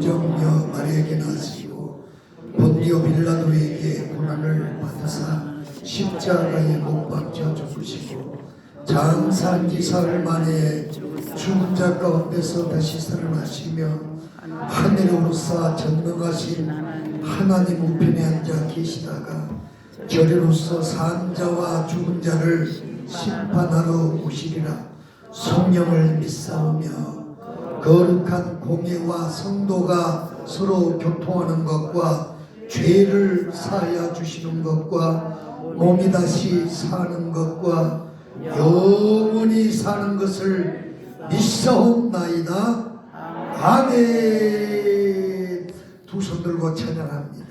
동정녀 마리아에게 나시고 본디오 빌라도에게 고난을 받으사 십자가에 못 박혀 죽으시고 장사한 지 사흘 만에 죽은 자 가운데서 다시 살아나시며 하늘에 오르사 전능하신 하나님 우편에 앉아 계시다가 저리로서 산 자와 죽은 자를 심판하러 오시리라. 성령을 믿사오며 거룩한 공예와 성도가 서로 교통하는 것과 죄를 사하여 주시는 것과 몸이 다시 사는 것과 영원히 사는 것을 믿사옵나이다. 아멘. 두 손 들고 찬양합니다.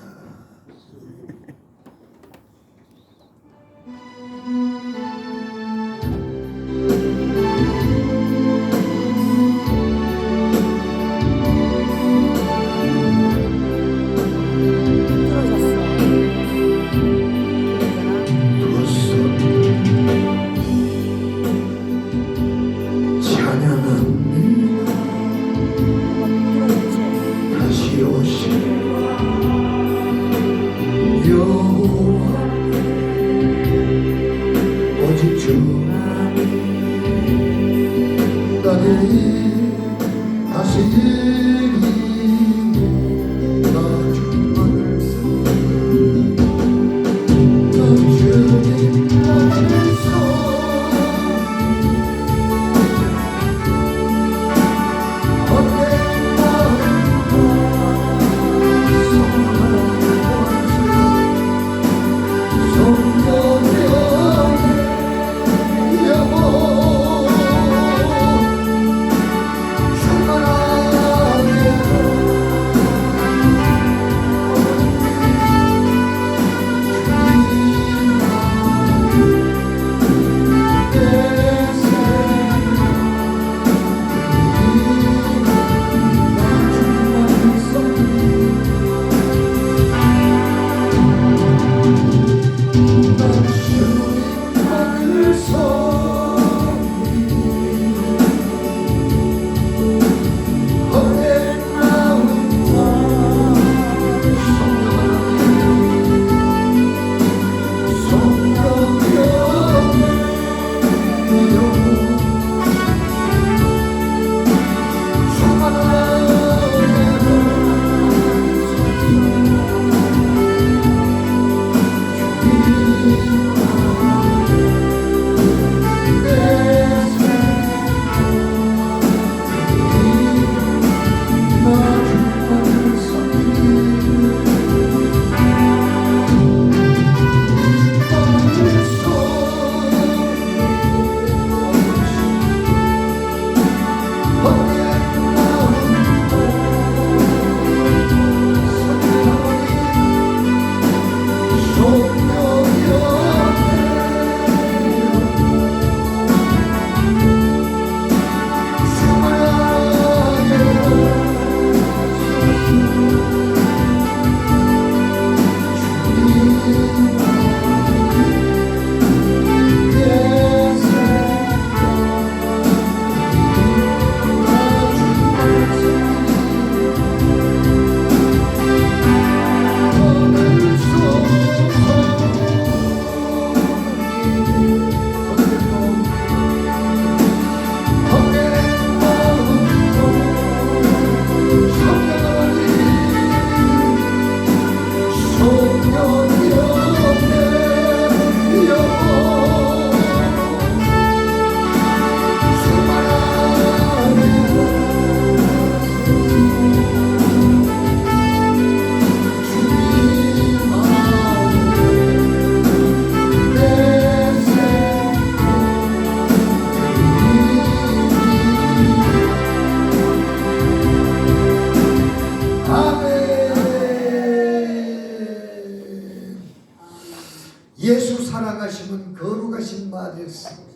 예수 사랑하시면 거룩하신 말을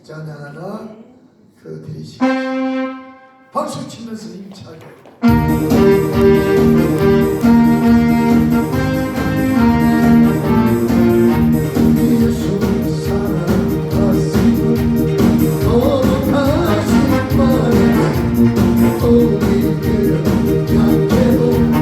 찬양하나 그 드리시고 박수 치면서 힘차게 예수 사랑하시면 거룩하신 말을 우리를 향해도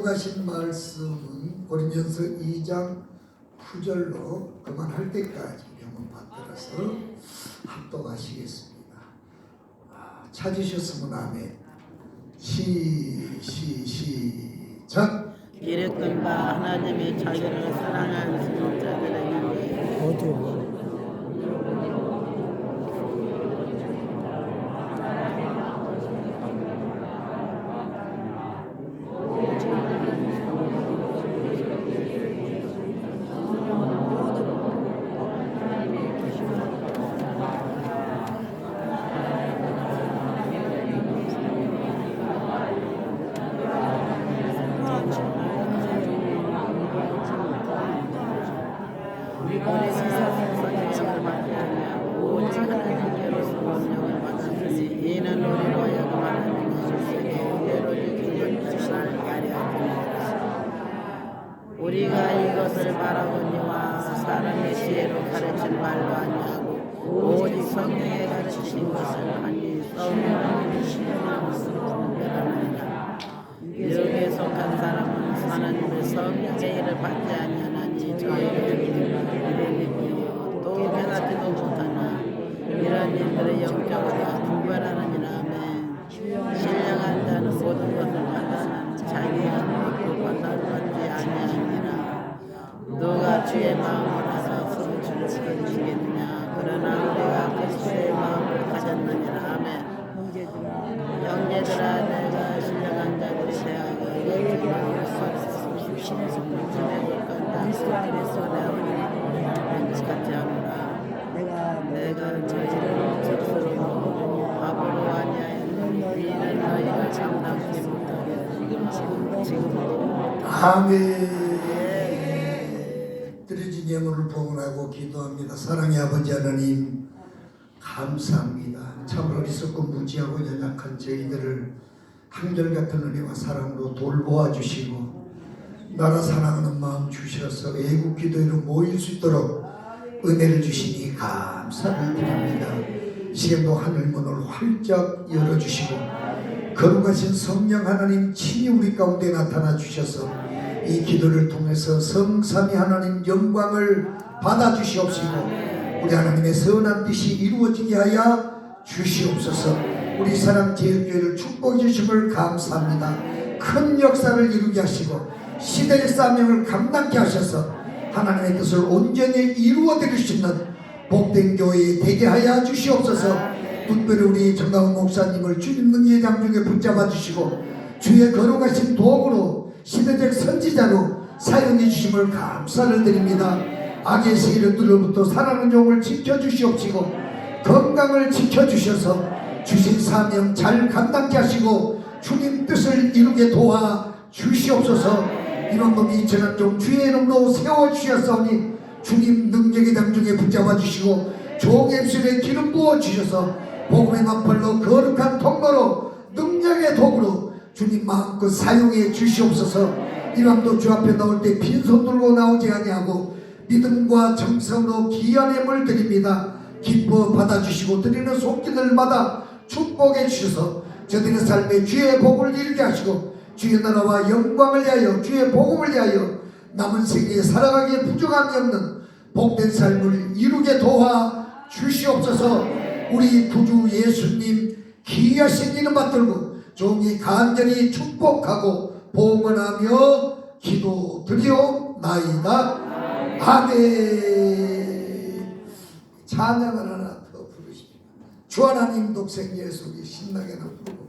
거룩하신 말씀은 고린전서 2장 9절로 그만할 때까지 영혼 받들어서 합독하시겠습니다. 찾으셨으면 아멘. 시작. 기록된 바 하나님의 자기를 사랑하는 자들에게 어디요? 우리 세상에서 인생을 받으며 오직 하나님께로서 명령을 받았으니 이는 우리로 하여금 하나님의 실세에 은혜로 주신 것을 알게 하려 함이라. 우리가 이것을 바라보니와 사람의 지혜로 가르친 말로 아니하고 오직 성령의 가르치신 것을 하니 성령의 신령함으로 분별하느니라. 여기에 속한 사람은 하나님의 성령의 일을 받지 아니하나니 저희를 또 깨닫지도 못하나 이런 일들의 영적으로 분별하느니라. 아멘. 신령한 자는 모든 것을 판단하는 자기가 믿고 판단받지 아니하니라. 누가 주의 마음을 알아 서로 주를 가지시겠느냐. 그러나 우리가 그리스도의 마음을 가졌느니라. 아멘. 형제들아 내가 신령한 자들이 대하여 이것을 신의 성령 지내고 간다. 그리스도 내 어머니 같지 않으라. 내가 저희를 적수로 바보로 아니하였느니 이는 너희가 장담치 못하게 지금도 아멘. 드려진 예물을 봉헌하고 기도합니다. 사랑의 아버지 하나님 감사합니다. 참 어리석고 무지하고 연약한 저희들을 한결같은 은혜와 사랑으로 돌보아 주시고 나라 사랑하는 마음 주셔서 애국 기도회로 모일 수 있도록 은혜를 주시니 감사를 드립니다. 시간도 하늘문을 활짝 열어주시고 거룩하신 성령 하나님 친히 우리 가운데 나타나 주셔서 이 기도를 통해서 성삼위 하나님 영광을 받아주시옵시고 우리 하나님의 선한 뜻이 이루어지게 하여 주시옵소서. 우리 사랑제일교회를 축복해 주심을 감사합니다. 큰 역사를 이루게 하시고 시대의 사명을 감당케 하셔서 하나님의 뜻을 온전히 이루어 드릴 수 있는 복된 교회 되게 하여 주시옵소서. 특별히 우리 정강훈 목사님을 주님 능력의 장중에 붙잡아 주시고 주의 거룩하신 도구로 시대적 선지자로 사용해 주심을 감사를 드립니다. 악의 세력들로부터 살아가는 종을 지켜주시옵시고 건강을 지켜주셔서 주신 사명 잘 감당케 하시고 주님 뜻을 이루게 도와 주시옵소서. 이런 놈이 이처럼 좀 주의 이름으로 세워주셨사오니 주님 능력의 당중에 붙잡아 주시고 종의 입술에 기름 부어 주셔서 복음의 나팔로 거룩한 통로로 능력의 도구로 주님 마음껏 사용해 주시옵소서. 이 밤도 주 앞에 나올 때 빈손 들고 나오지 아니하고 믿음과 정성으로 귀한 예물 드립니다. 기뻐 받아주시고 드리는 손길들마다 축복해 주셔서 저들의 삶에 주의 복을 이루게 하시고 주의 나라와 영광을 위하여 주의 복음을 위하여 남은 생애에 살아가기에 부족함이 없는 복된 삶을 이루게 도와 주시옵소서. 우리 구주 예수님 귀하신 이름 받들고 종이 간절히 축복하고 봉헌하며 기도드리옵나이다. 아멘. 찬양을 하나 더 부르십시오. 주 하나님 독생 예수님 신나게 부르고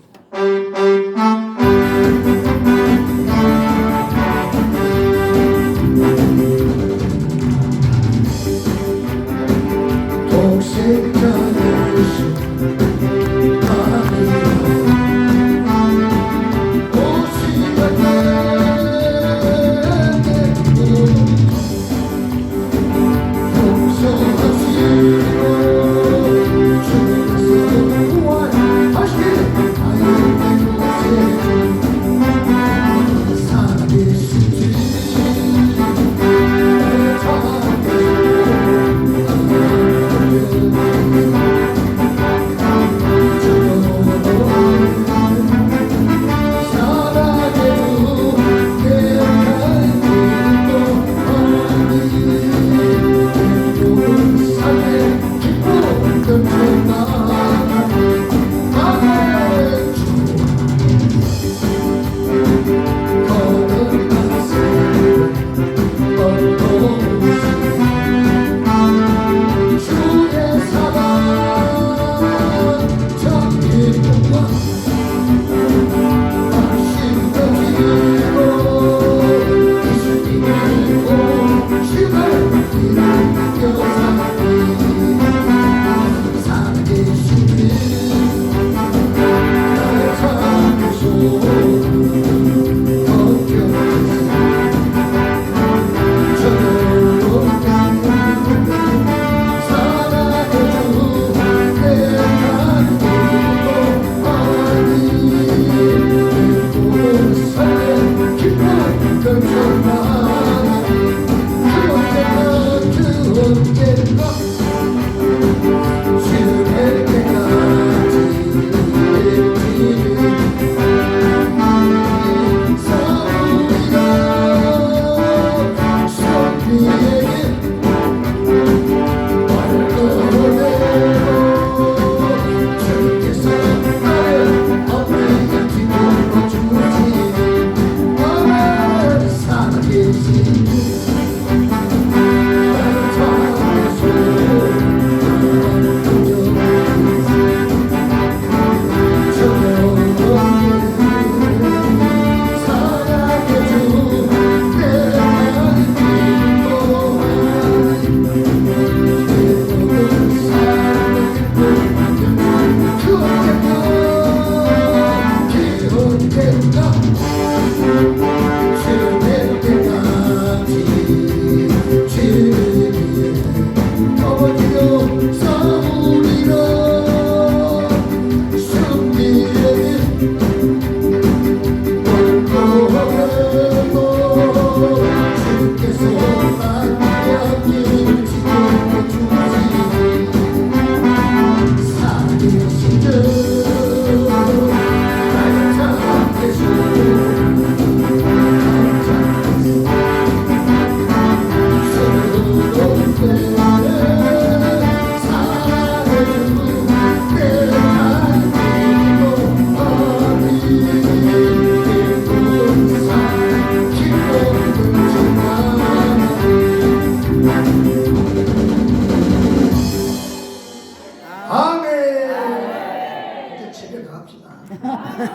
독생자 예수 I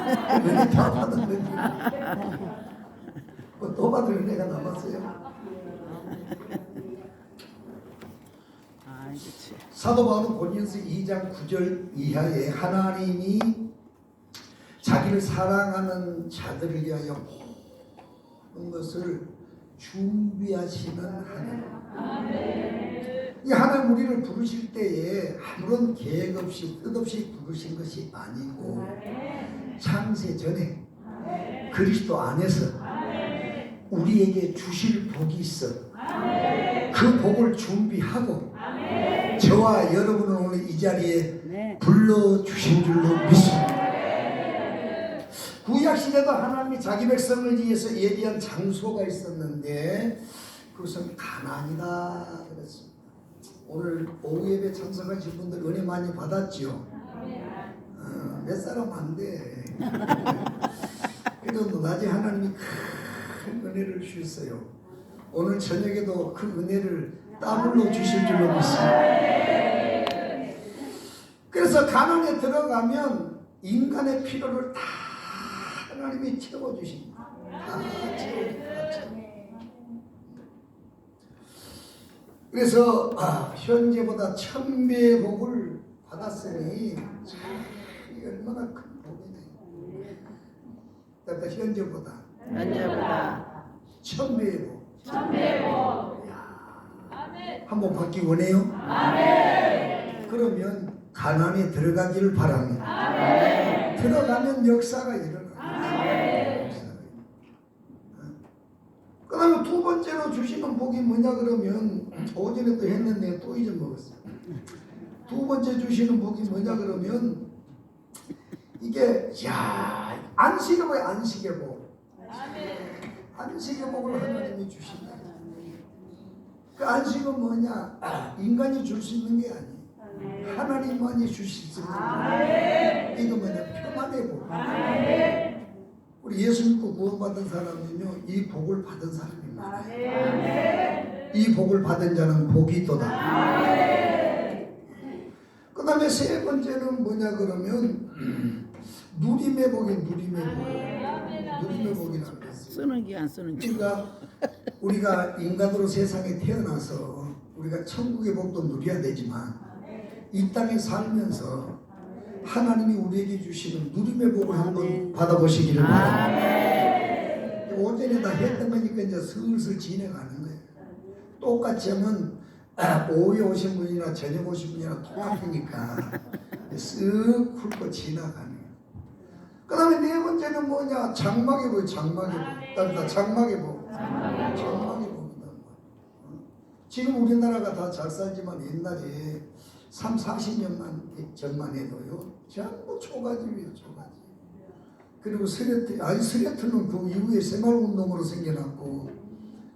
은혜 다 받았는데 뭐또 받을 은혜가 남았어요. 그렇지. 사도 바울은 고린도서 2장 9절 이하에 하나님이 자기를 사랑하는 자들을 위하여 모든 것을 준비하시는 하나님. 이 하나님 우리를 부르실 때에 아무런 계획 없이 뜻없이 부르신 것이 아니고 창세 전에 그리스도 안에서 우리에게 주실 복이 있어. 그 복을 준비하고 저와 여러분을 오늘 이 자리에 불러주신 줄로 믿습니다. 구약시대도 하나님이 자기 백성을 위해서 예비한 장소가 있었는데 그것은 가나안이다 그랬습니다. 오늘 오후 예배 참석하신 분들 은혜 많이 받았지요? 몇 사람 안 돼. 그래도 낮에 하나님이 큰 은혜를 주셨어요. 오늘 저녁에도 그 은혜를 더블로 주실 줄로 믿습니다. 그래서 가난에 들어가면 인간의 필요를 다 하나님이 채워주십니다. 다 채워주십니다. 그래서 현재보다 1000배의 복을 받았으니 참 이게 얼마나 큰 복이네. 그러니까 현재보다 1000배의 복. 한번 받기 원해요? 그러면 가난에 들어가기를 바랍니다. 들어가면 역사가 일어나. 그 다음에 두 번째로 주시는 복이 뭐냐 그러면 오전에 또 했는데 또 잊어먹었어요. 두 번째 주시는 복이 뭐냐 그러면 이게 안식의 복이 안식의 복. 안식의 복을 하나님이 주신다. 그 안식은 뭐냐? 인간이 줄 수 있는 게 아니에요. 하나님만이 주실 수 있는 복. 이거 뭐냐? 평안의 복. 우리 예수 믿고 구원받은 사람이며 이 복을 받은 사람이 많아요. 이 복을 받은 자는 복이 있도다. 그 다음에 세 번째는 뭐냐 그러면 누림의 복이 누림의 복. 누림의 복이라는 것은 쓰는 게 안 쓰는 게. 우리가 인간으로 세상에 태어나서 우리가 천국의 복도 누려야 되지만 이 땅에 살면서 하나님이 우리에게 주시는 누림의 복을 한번 받아보시기를 바랍니다. 오전에 다 했던 거니까 이제 슬슬 진행하는 거예요. 똑같이 하면 오후에 오신 분이나 저녁 오신 분이나 똑같으니까 쓱 훑고 지나가는 거예요. 그 다음에 네 번째는 뭐냐? 장막의 복, 장막의 복. 장막의 복. 장막의 복이다. 지금 우리나라가 다 잘 살지만 옛날에 30-40년만 전만 해도요 전부 초가집이에요. 초가집. 그리고 스레트는 그 이후에 새마을운동으로 생겨났고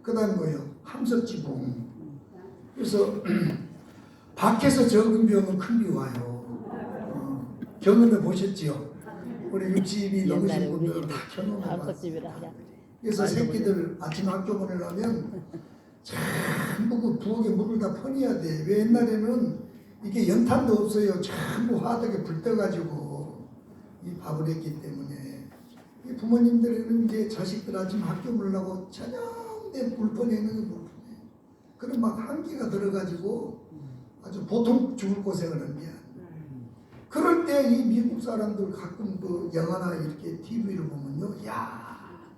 그 다음 뭐예요? 함석지붕. 그래서 밖에서 적은 비 오면 큰 비 와요. 경험해 보셨지요? 우리 육집이 넘으신 분들은 다 경험해 봤어요. 그래서 새끼들 아침 학교 보내려면 전부 그 부엌에 물을 다 퍼내야 돼. 왜 옛날에는 이게 연탄도 없어요. 전부 화덕에 불 떠가지고 이 밥을 했기 때문에 이 부모님들은 이제 자식들 아침 학교 보내려고 저녁 내 불 퍼내는 게 물 퍼내. 그럼 막 한기가 들어가지고 아주 보통 죽을 고생을 하는 게 아니에요. 그럴 때 이 미국 사람들 가끔 그 영화나 이렇게 TV를 보면요,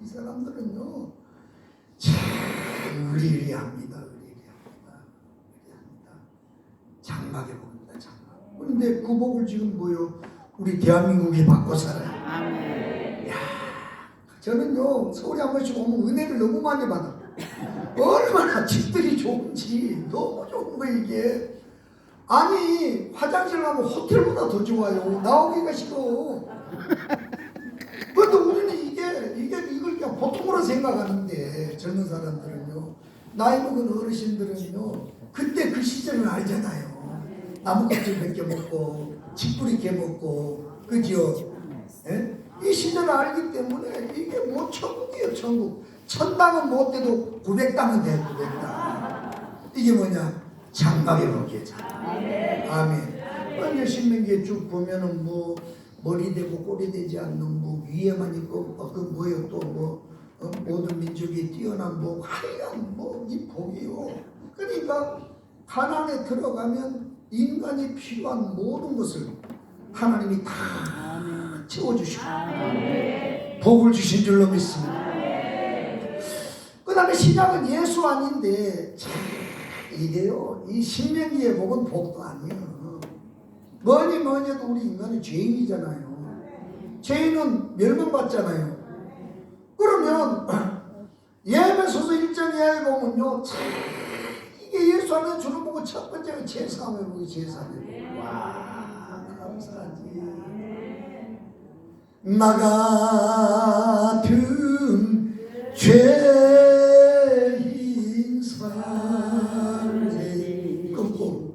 이 사람들은요, 참 의리의리합니다. 장막의 복입니다. 장막. 그런데 그 복을 지금 뭐요? 우리 대한민국이 받고 살아요. 저는요 서울에 한 번씩 오면 은혜를 너무 많이 받아. 얼마나 집들이 좋은지 너무 좋은 거 이게. 아니 화장실 가면 호텔보다 더 좋아요. 나오기가 싫어. 그런데 우리는 이걸 그냥 보통으로 생각하는데 젊은 사람들은요, 나이 먹은 어르신들은요, 그때 그 시절을 알잖아요. 나무껍질 몇 개 먹고 집뿌리 개 먹고 그죠? 예? 이 시절을 알기 때문에 이게 뭐 천국이에요. 천국. 1000당은 못 돼도 900당은 돼. 900당. 이게 뭐냐? 장막의 복이에요. 아멘. 언제 신명기에 쭉 보면은 뭐 머리 대고 꼬리 대지 않는 목, 위에만 있고 그 뭐예요 또 뭐 모든 민족이 뛰어난 목, 하얀 목이 복이요. 그러니까 가나안에 들어가면 인간이 필요한 모든 것을 하나님이 다 채워주시고 복을 주신 줄로 믿습니다. 그 다음에 신약은 예수 아닌데 참 이게요, 이 신명기의 복은 복도 아니에요. 뭐니 해도 우리 인간은 죄인이잖아요. 죄인은 멸망받잖아요. 그러면 예배소서 1장 이하에 보면요, 참 이게 예수 안에 주는 복은 첫 번째가 제3의 복이 제3의 복. 와, 감사하지. 나 같은 죄인 살리 끊고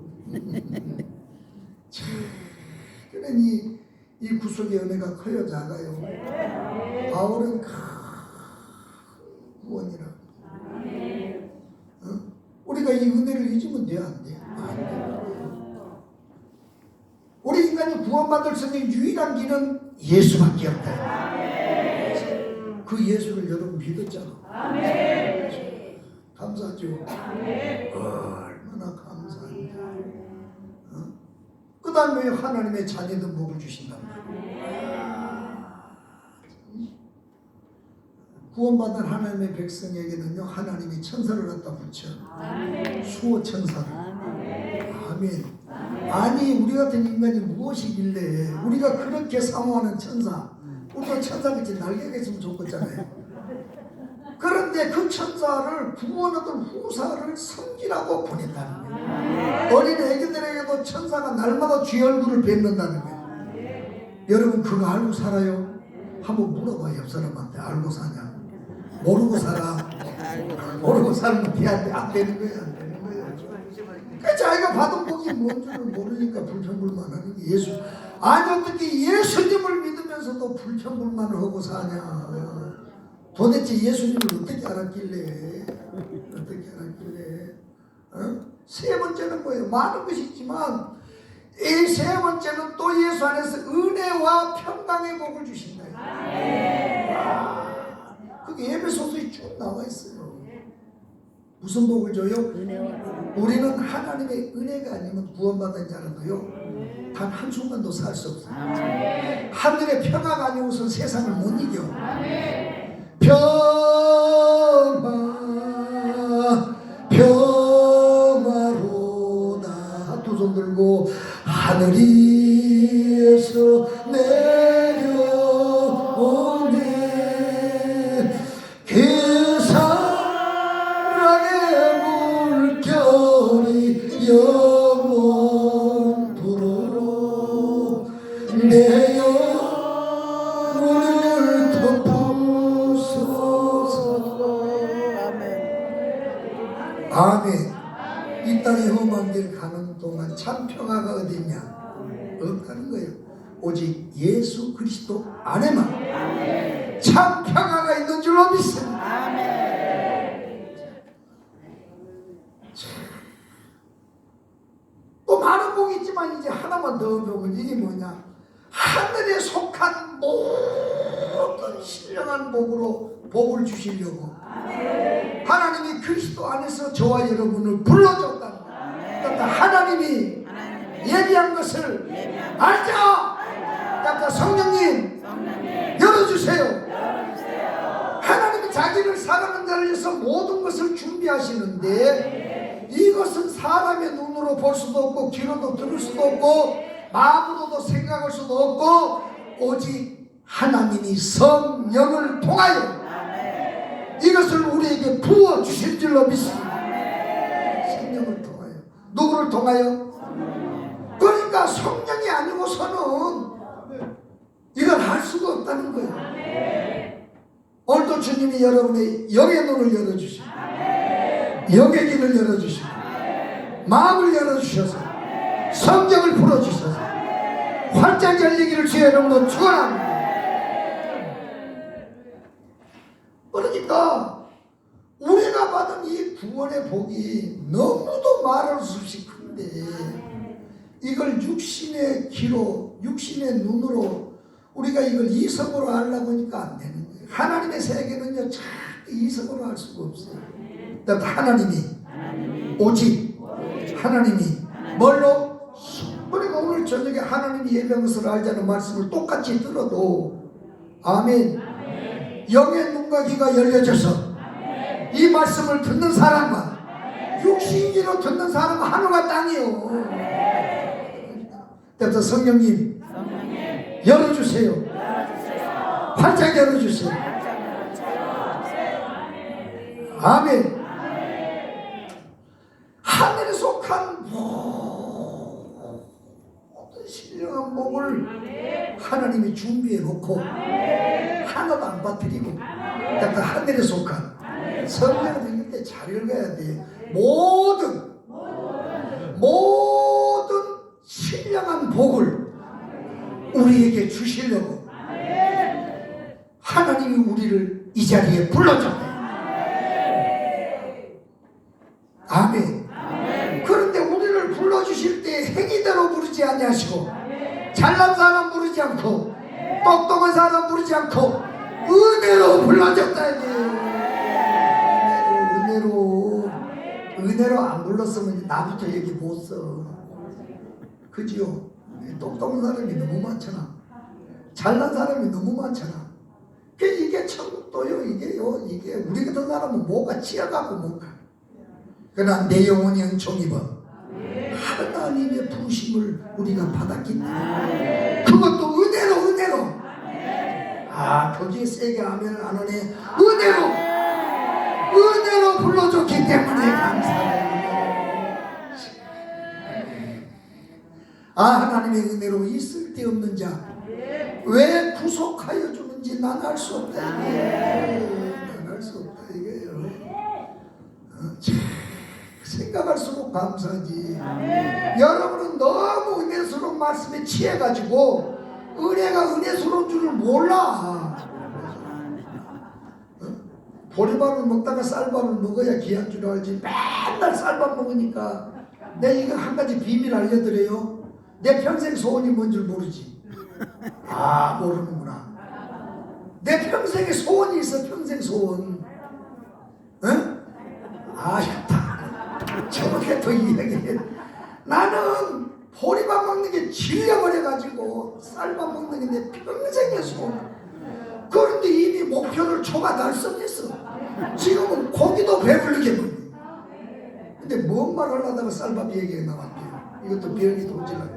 그러니 이 구속의 은혜가 커요 작아요? 바울은 큰 구원이라. 우리가 이 은혜를 잊으면 돼요 안 돼요? 안 돼요. 우리 인간이 구원받을 수 있는 유일한 길은 예수밖에 없다. 그 예수를 여러분 믿었잖아. 감사하죠? 얼마나 감사한지. 그 다음에 하나님의 자녀들 복을 주신단 말이야. 구원받은 하나님의 백성에게는요, 하나님이 천사를 갖다 붙여. 수호 천사를. 아멘. 아니, 우리 같은 인간이 무엇이길래 우리가 그렇게 사모하는 천사, 우리가 천사같이 날개가 있으면 좋겠잖아요. 그런데 그 천사를 구원하던 후사를 섬기라고 보낸다는 거예요. 어린 애기들에게도 천사가 날마다 쥐 얼굴을 뵙는다는 거예요. 여러분 그거 알고 살아요? 한번 물어봐. 옆 사람한테. 알고 사냐? 모르고 살아. 모르고 살면 걔한테 안 되는 거예요. 안 되는 거예요. 그러니까 자기가 받은 복이 뭔 줄을 모르니까 불평불만하는 게 예수. 아니 어떻게 예수님을 믿으면서도 불평불만을 하고 사냐. 도대체 예수님을 어떻게 알았길래 세 번째는 뭐예요? 많은 것이 있지만 이 세 번째는 또 예수 안에서 은혜와 평강의 복을 주신다. 그게 예배소서에 쭉 나와 있어요. 무슨 복을 줘요? 우리는 하나님의 은혜가 아니면 구원받은 자라도요 단 한순간도 살 수 없어요. 하늘의 평화가 아니고서 세상을 못 이겨. 평화로다. 두 손 들고 하늘에서 내려오네 그 사랑의 물결이 영원토록 내 영혼을 아멘. 이 땅의 험한 길 가는 동안 참 평화가 어디 있냐? 없다는 거예요. 오직 예수 그리스도 안에만 참 평화가 있는 줄로 믿습니다. 또 많은 복이 있지만 이제 하나만 더 보면 이게 뭐냐? 하늘에 속한 모든 신령한 복으로 복을 주시려고 하나님이 그리스도 안에서 저와 여러분을 불러줬다는 거예요. 그러니까 하나님이 예비한 것을 알죠? 그러니까 성령님 열어주세요. 하나님이 자기를 사랑하는 자를 위해서 모든 것을 준비하시는데 이것은 사람의 눈으로 볼 수도 없고 귀로도 들을 수도 없고 마음으로도 생각할 수도 없고 오직 하나님이 성령을 통하여 이것을 우리에게 부어주실 줄로 믿습니다. 성령을 통하여. 누구를 통하여? 그러니까 성령이 아니고서는 이걸 할 수가 없다는 거예요. 오늘도 주님이 여러분의 영의 눈을 열어주시고 영의 길을 열어주시고 마음을 열어주셔서 성경을 풀어주셔서 활짝 열리기를 주의 이름으로 축원합니다. 그러니까 우리가 받은 이 구원의 복이 너무도 말할 수 없이 큰데 이걸 육신의 귀로 육신의 눈으로 우리가 이걸 이성으로 하려고 하니까 안 되는 거예요. 하나님의 세계는요, 참 이성으로 할 수가 없어요. 그러니까 하나님이 오직 하나님이 뭘로? 우리가 오늘 저녁에 하나님이 예배한 것을 알자는 말씀을 똑같이 들어도 아멘. 영의 눈과 귀가 열려져서 이 말씀을 듣는 사람과 육신기로 듣는 사람은 하늘과 땅이요. 그래서 성령님 열어주세요. 활짝 열어주세요. 아멘. 하늘에 속한 모든 신령한 복을 하나님이 준비해 놓고 하나도 안 빠뜨리고, 그러니까 하늘에 속한 성경을 읽을 때 잘 읽어야 돼. 모든 신령한 복을 우리에게 주시려고 하나님이 우리를 이 자리에 불러줬어요. 아멘. 그런데 우리를 불러주실 때 행위대로 부르지 아니하시고 잘난 사람 부르지 않고 똑똑한 사람 부르지 않고 은혜로 불러줬다. 은혜로 안 불렀으면 나부터 얘기 못 써. 그지요? 똑똑한 사람이 너무 많잖아. 잘난 사람이 너무 많잖아. 이게 천국도요. 이게 우리 같은 사람은 뭐가 치여가고 못 가. 그러나 내 영혼이 은총 입어 하나님의 부르심을 우리가 받았기 때문에 그것도 은혜로 거기에 세게 아멘을 안 하네. 은혜로 불러줬기 때문에 감사해요. 하나님의 은혜로 있을 데 없는 자 왜 구속하여 주는지 난 알 수 없다. 난 알 수 없다 이게요. 생각할수록 감사하지. 여러분은 너무 은혜스러운 말씀에 취해가지고 은혜가 은혜스러운 줄을 몰라. 보리밥을 먹다가 쌀밥을 먹어야 귀한 줄 알지. 맨날 쌀밥 먹으니까. 내가 이거 한 가지 비밀 알려드려요. 내 평생 소원이 뭔 줄 모르지. 모르는구나. 내 평생에 소원이 있어. 평생 소원. 응? 저렇게 더 이야기해. 나는 보리밥 먹는 게 질려버려가지고 쌀밥 먹는 게 내 평생의 소원. 그런데 이미 목표를 초과 달성했어. 지금은 고기도 배불리게 먹네. 근데 뭔 말 하려다가 쌀밥 얘기가 나왔대요. 이것도 병이 도지라.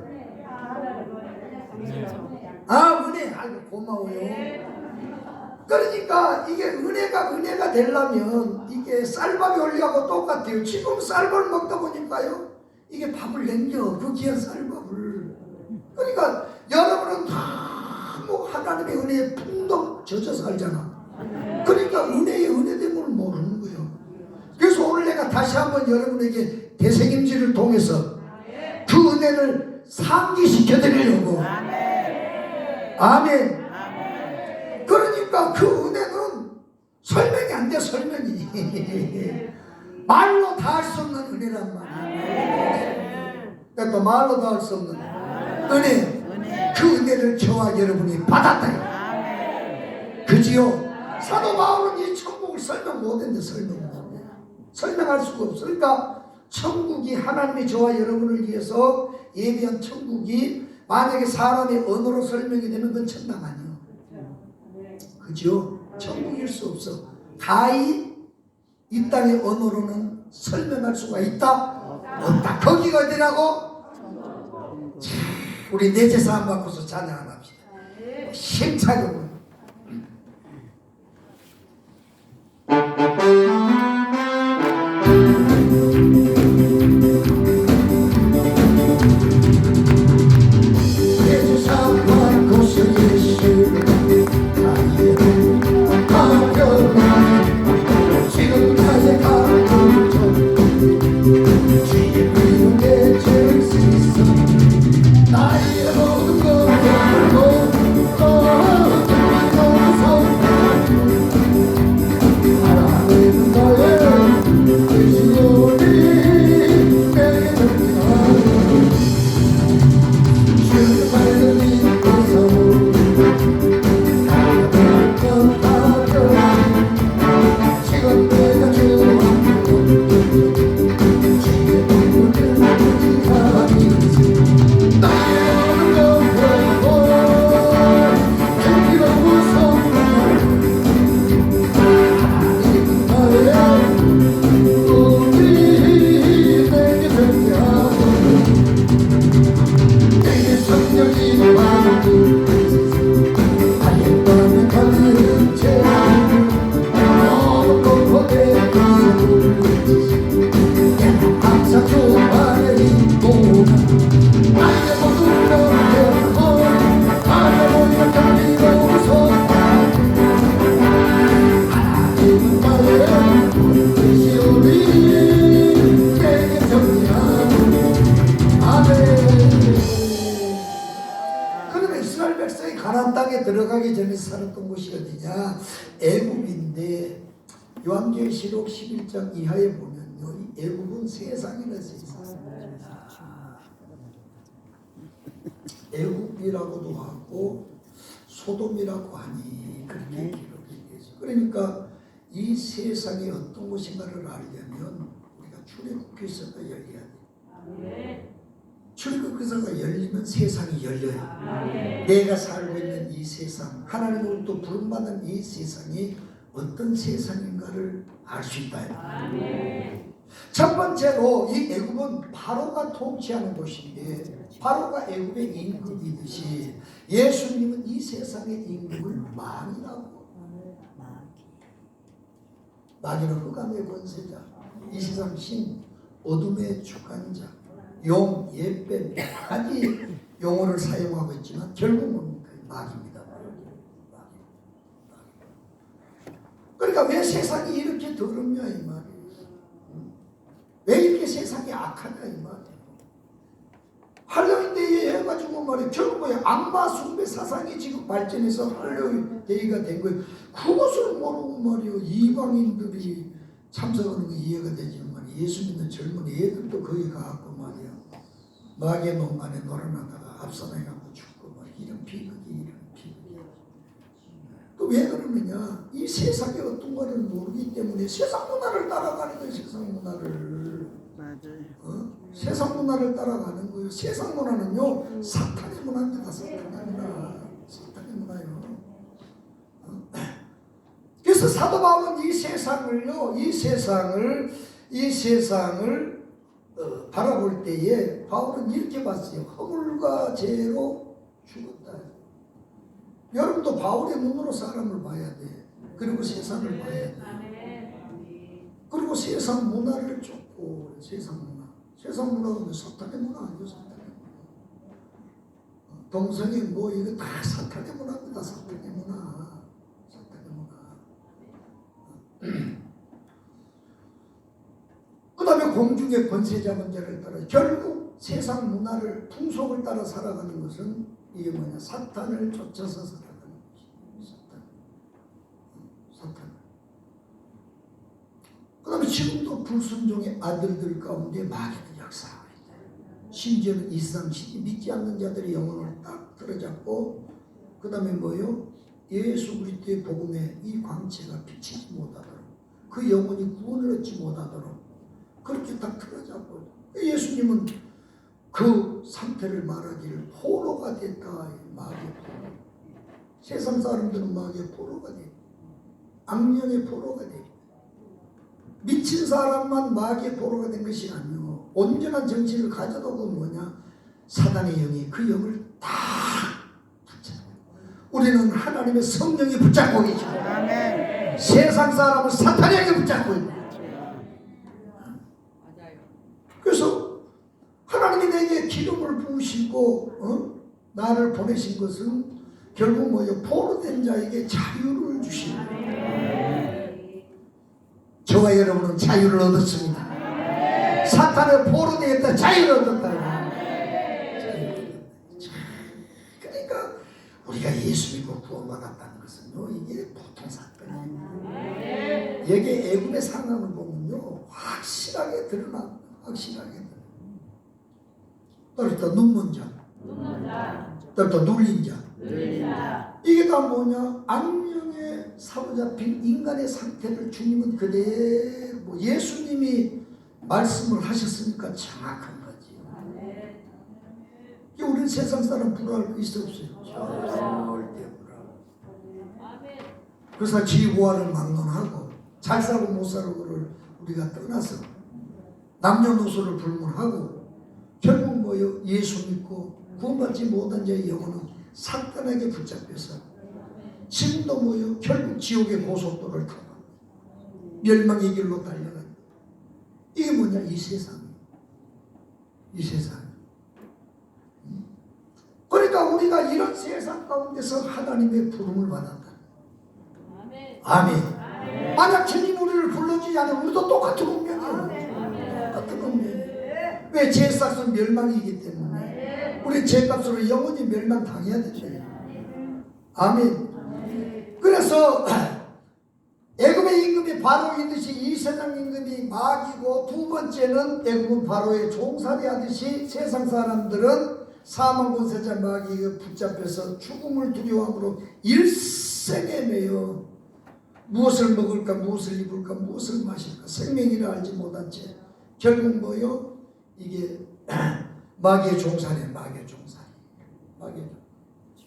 은혜. 고마워요. 그러니까 이게 은혜가 되려면 이게 쌀밥이 올리하고 똑같아요. 지금 쌀밥을 먹다 보니까요, 이게 밥을 남겨. 그 귀한 쌀밥을. 그러니까 여러분은 너무 하나님의 은혜에 풍덩 젖어 살잖아. 그러니까 은혜의 은혜됨을 모르는 거예요. 그래서 오늘 내가 다시 한번 여러분에게 대생임지를 통해서 그 은혜를 상기시켜 드리려고. 아멘. 그러니까 그 은혜는 설명이 안 돼. 설명이 말로 다 할 수 없는 은혜란 말이야. 그러니까 말로 다 할 수 없는 은혜. 그 은혜를 저와 여러분이 받았다. 그지요? 사도 바울은 이 천국을 설명 못했는데 설명할 수가 없어. 그러니까 천국이 하나님이 저와 여러분을 위해서 예비한 천국이 만약에 사람의 언어로 설명이 되면 그건 천당 아니에요. 그죠? 천국일 수 없어. 가히 이 땅의 언어로는 설명할 수가 있다? 없다. 거기가 어디라고? 우리 내 제사함 받고서 찬양 안 합시다. 힘차게. 내 제사함 받고서 예수 지금 나의 감정 주의 부름에 줄 수 있어. 나의 모든 것을 살았던 곳이 어디냐? 애굽인데 요한계시록 11장 이하에 보면요, 이 애굽은 세상이라 세상. 애굽이라고도 하고 소돔이라고 하니 그렇게 기록이 되죠. 그러니까 이 세상이 어떤 곳인가를 알려면 우리가 출애굽기서가 열려야 돼. 출애굽기서가 열리면 세상이 열려요. 내가 살고 있는 이 세상, 하나님으로부터 부름받은 이 세상이 어떤 세상인가를 알 수 있다. 첫 번째로 이 애굽은 바로가 통치하는 곳인데, 바로가 애굽의 임금이듯이 예수님은 이 세상의 임금을 마귀라고. 마귀는 흑암의 권세자, 이 세상 신, 어둠의 주관자, 용, 예배, 몇 가지 용어를 사용하고 있지만 결국은 마귀입니다. 그러니까 왜 세상이 이렇게 더럽냐 이 말이에요. 왜 이렇게 세상이 악하냐 이 말이에요. 할로윈 데이 해가지고 말이에요. 결국 뭐야, 악마 숭배 사상이 지금 발전해서 할로윈 데이가 된 거예요. 그것을 모르고 말이에요, 이방인들이 참석하는 거 이해가 되지만 말이에요. 예수 믿는 젊은 애들도 거기 가고 말이에요, 마귀의 농간에 놀아나다가 앞서나가고 죽고 말이에요. 이런 비극이, 이런 비극이. 또 왜 그러느냐, 이 세상에 어떤 거를 모르기 때문에 세상 문화를 따라가는 거예요. 세상 문화를. 맞아요. 세상 문화를 따라가는 거예요. 세상 문화는요, 사탄의 문화입니다. 사탄의 문화. 사탄의 문화요. 그래서 사도 바울은 이 세상을요, 이 세상을 바라볼 때에 바울은 이렇게 봤어요. 허물과 죄로 죽었다. 여러분도 바울의 눈으로 사람을 봐야 돼. 그리고 세상을 봐야 돼. 그리고 세상 문화를 쫓고, 세상 문화. 세상 문화는 사탄의 문화 아니죠, 사탄의 문화. 동성애 뭐 이거 다 사탄의 문화입니다. 사탄의 문화. 사탄의 문화. 그 다음에 공중의 권세자 문제를 따라 결국 세상 문화를, 풍속을 따라 살아가는 것은 이게 뭐냐, 사탄을 쫓아서 살아가는 것입니다. 사탄. 그 다음에 지금도 불순종의 아들들 가운데 마귀는 역사하고 있다. 심지어는 이슬람신이 믿지 않는 자들의 영혼을 딱 들어잡고, 그 다음에 뭐요? 예수 그리스도의 복음에 이 광채가 비치지 못하도록, 그 영혼이 구원을 얻지 못하도록 그렇게 딱 틀어잡고, 예수님은 그 상태를 말하기를 포로가 됐다. 마귀의 포로. 세상 사람들은 마귀의 포로가 돼. 악령의 포로가 돼. 미친 사람만 마귀의 포로가 된 것이 아니오. 온전한 정신을 가져도 그 뭐냐, 사단의 영이 그 영을 다 붙잡고, 우리는 하나님의 성령이 붙잡고 계시고, 아멘. 세상 사람은 사탄의 영이 붙잡고 있다. 그래서 하나님이 내게 기름을 부으시고 나를 보내신 것은 결국 뭐예요? 포로된 자에게 자유를 주시는 거예요. 저와 여러분은 자유를 얻었습니다. 사탄의 포로되었다. 자유를 얻었다. 그러니까 우리가 예수 믿고 구원받았다는 것은요, 이게 보통 사건이 아니에요. 여기 애굽의 상황을 보면요, 확실하게 드러납니다. 확실하게. 또 일단 눈먼 자, 또 일단 눌린 자. 이게 다 뭐냐? 악령에 사로잡힌 인간의 상태를 주님은 그대로, 뭐 예수님이 말씀을 하셨으니까 정확한 거지. 우리는 세상 사람 불화할 거 있어 없어요? 절대 불화. 그래서 지구화를 막론하고 잘 살고 못 살고를 우리가 떠나서 남녀노소를 불문하고 결국 뭐요? 예수 믿고 구원받지 못한 자의 영혼은 사탄에게 붙잡혀서 지금도 뭐요? 결국 지옥의 고속도로를 타고 멸망의 길로 달려가는, 이게 뭐냐? 이 세상. 이 세상. 그러니까 우리가 이런 세상 가운데서 하나님의 부름을 받았다. 아멘. 만약 주님 우리를 불러주지 않으면 우리도 똑같은 운명이에요. 똑같은 운명이에요. 왜? 죄값은 멸망이기 때문에 우리 죄값으로 영원히 멸망당해야 되죠. 아멘. 그래서 애굽의 임금이 바로이듯이 이 세상 임금이 마귀고, 두 번째는 애굽은 바로의 종살이 하듯이 세상 사람들은 사망 권세자 마귀가 붙잡혀서 죽음을 두려워함으로 일생에 매여 무엇을 먹을까, 무엇을 입을까, 무엇을 마실까 생명이라 알지 못한 채 결국 뭐요? 이게 마귀의 종살이에요. 마귀의 종살이.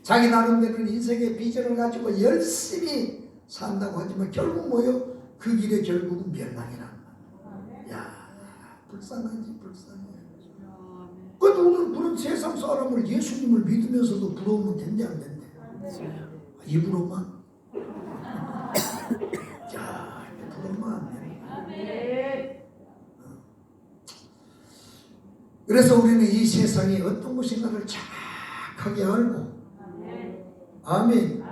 자기 나름대로는 인생의 비전을 가지고 열심히 산다고 하지만 결국 뭐요? 그 길에 결국은 멸망이란 말이야. 야, 불쌍하지, 불쌍해. 그래도 오늘 그런 세상 사람을 예수님을 믿으면서도 부러우면 된대 안 된대? 입으로만? 야, 부러우면 안 돼. 그래서 우리는 이 세상이 어떤 것인가를 정확하게 알고, 아멘.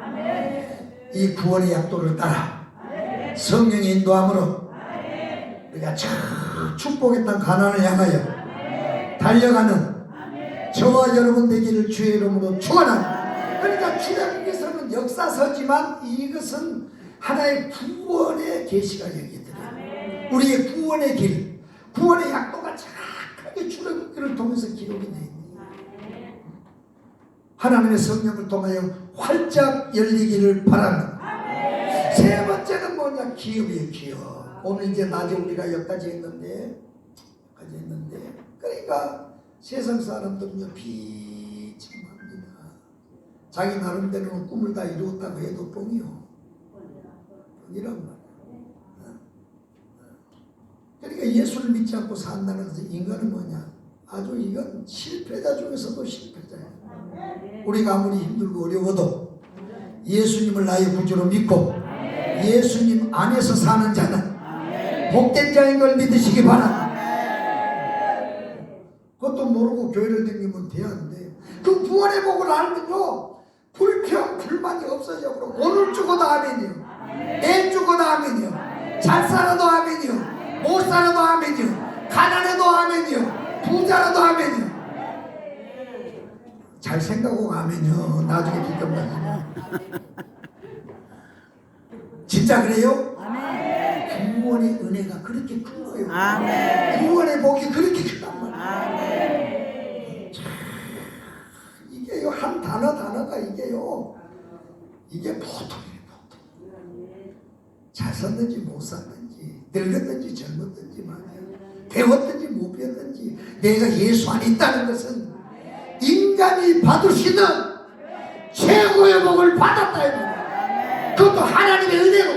이 구원의 약도를 따라 성령의 인도함으로 우리가 축복의 땅 가나안을 향하여 달려가는 저와 여러분 되기를 주의 이름으로 축원합니다. 그러니까 주님께서는 역사서지만 이것은 하나의 구원의 계시가 여기 들어요. 우리의 구원의 길, 구원의 약도가 정확하게 출애굽기를 통해서 기록이 되어 있는 하나님의 성령을 통하여 활짝 열리기를 바랍니다. 세 번째는 뭐냐? 기업이에요. 기업. 오늘 이제 낮에 우리가 여기까지 했는데 그러니까 세상 사람들은요 비참합니다. 자기 나름대로는 꿈을 다 이루었다고 해도 뻥이요. 뻥이란 말이야. 그러니까 예수를 믿지 않고 산다는 것은 인간은 뭐냐? 아주 이건 실패자 중에서도 실패자예요. 우리가 아무리 힘들고 어려워도 예수님을 나의 구주로 믿고 예수님 안에서 사는 자는 복된 자인 걸 믿으시기 바랍니다. 그것도 모르고 교회를 다니면 돼야 안 돼요. 그 구원의 복을 알면요 불평 불만이 없어져. 그럼 오늘 죽어도 아멘이요, 내일 죽어도 아멘이요, 잘 살아도 아멘이요, 못 살아도 아멘이요, 가난해도 아멘이요, 부자라도 아멘이요. 잘 생각하고 아멘이요. 나중에 비껴가지고. 진짜 그래요? 아멘. 구원의 은혜가 그렇게 큰 거예요. 아멘. 구원의 복이 그렇게 크단 말이에요. 아멘. 이게요 한 단어가 이게요 이게 보통이에요. 보통. 잘 샀는지 못 샀는지, 늙었든지 젊었든지 말이에요, 배웠든지 못 배웠든지, 내가 예수 안에 있다는 것은 인간이 받을 수 있는 최고의 복을 받았다 이 말이야. 그것도 하나님의 은혜로.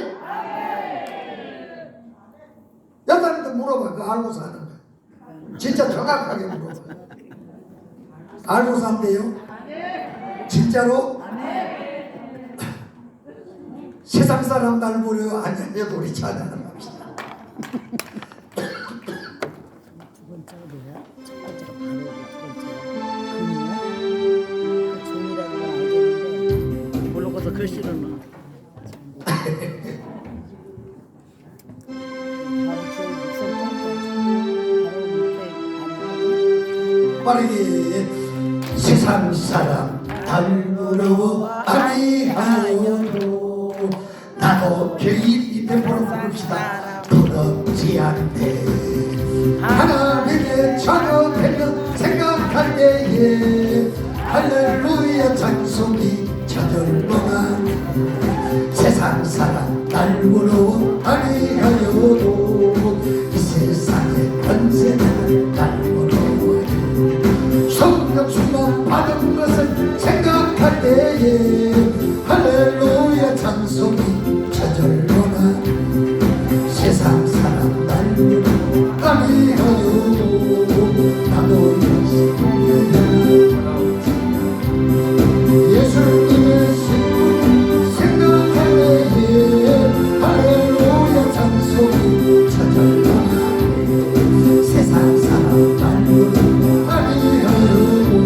여자한테 물어봐. 그거 알고 사는 거야. 진짜 정확하게 물어봐. 알고 산대요? 진짜로? 세상 사람 날 보려 아니면 우리 찬양을 합시다. 두 번째가 뭐야? 첫 번째가 바로 두 번째가 금이야? 종이라고 알겠는데 모르고서 글씨를 막 바로 제 밑에 빠르게 세상 사람 닮으러 아니하여도 나도 개인 밑에 부릅시다. 부럽지 않대 하나님의 자녀 되면 생각할 때에 할렐루야 찬송이 저절로나 세상 사람 닮으러 아니하여도 이 세상의 권세는 닮으러 성령 충만 받은 것을 생각할 때에 할렐루야 찬송이 저절로나 세상 사람 닮으러 아니하여도 나도 예수님의 신분 생각할 때에 할렐루야 찬송이 저절로나 세상 사람 닮으러 아니하여도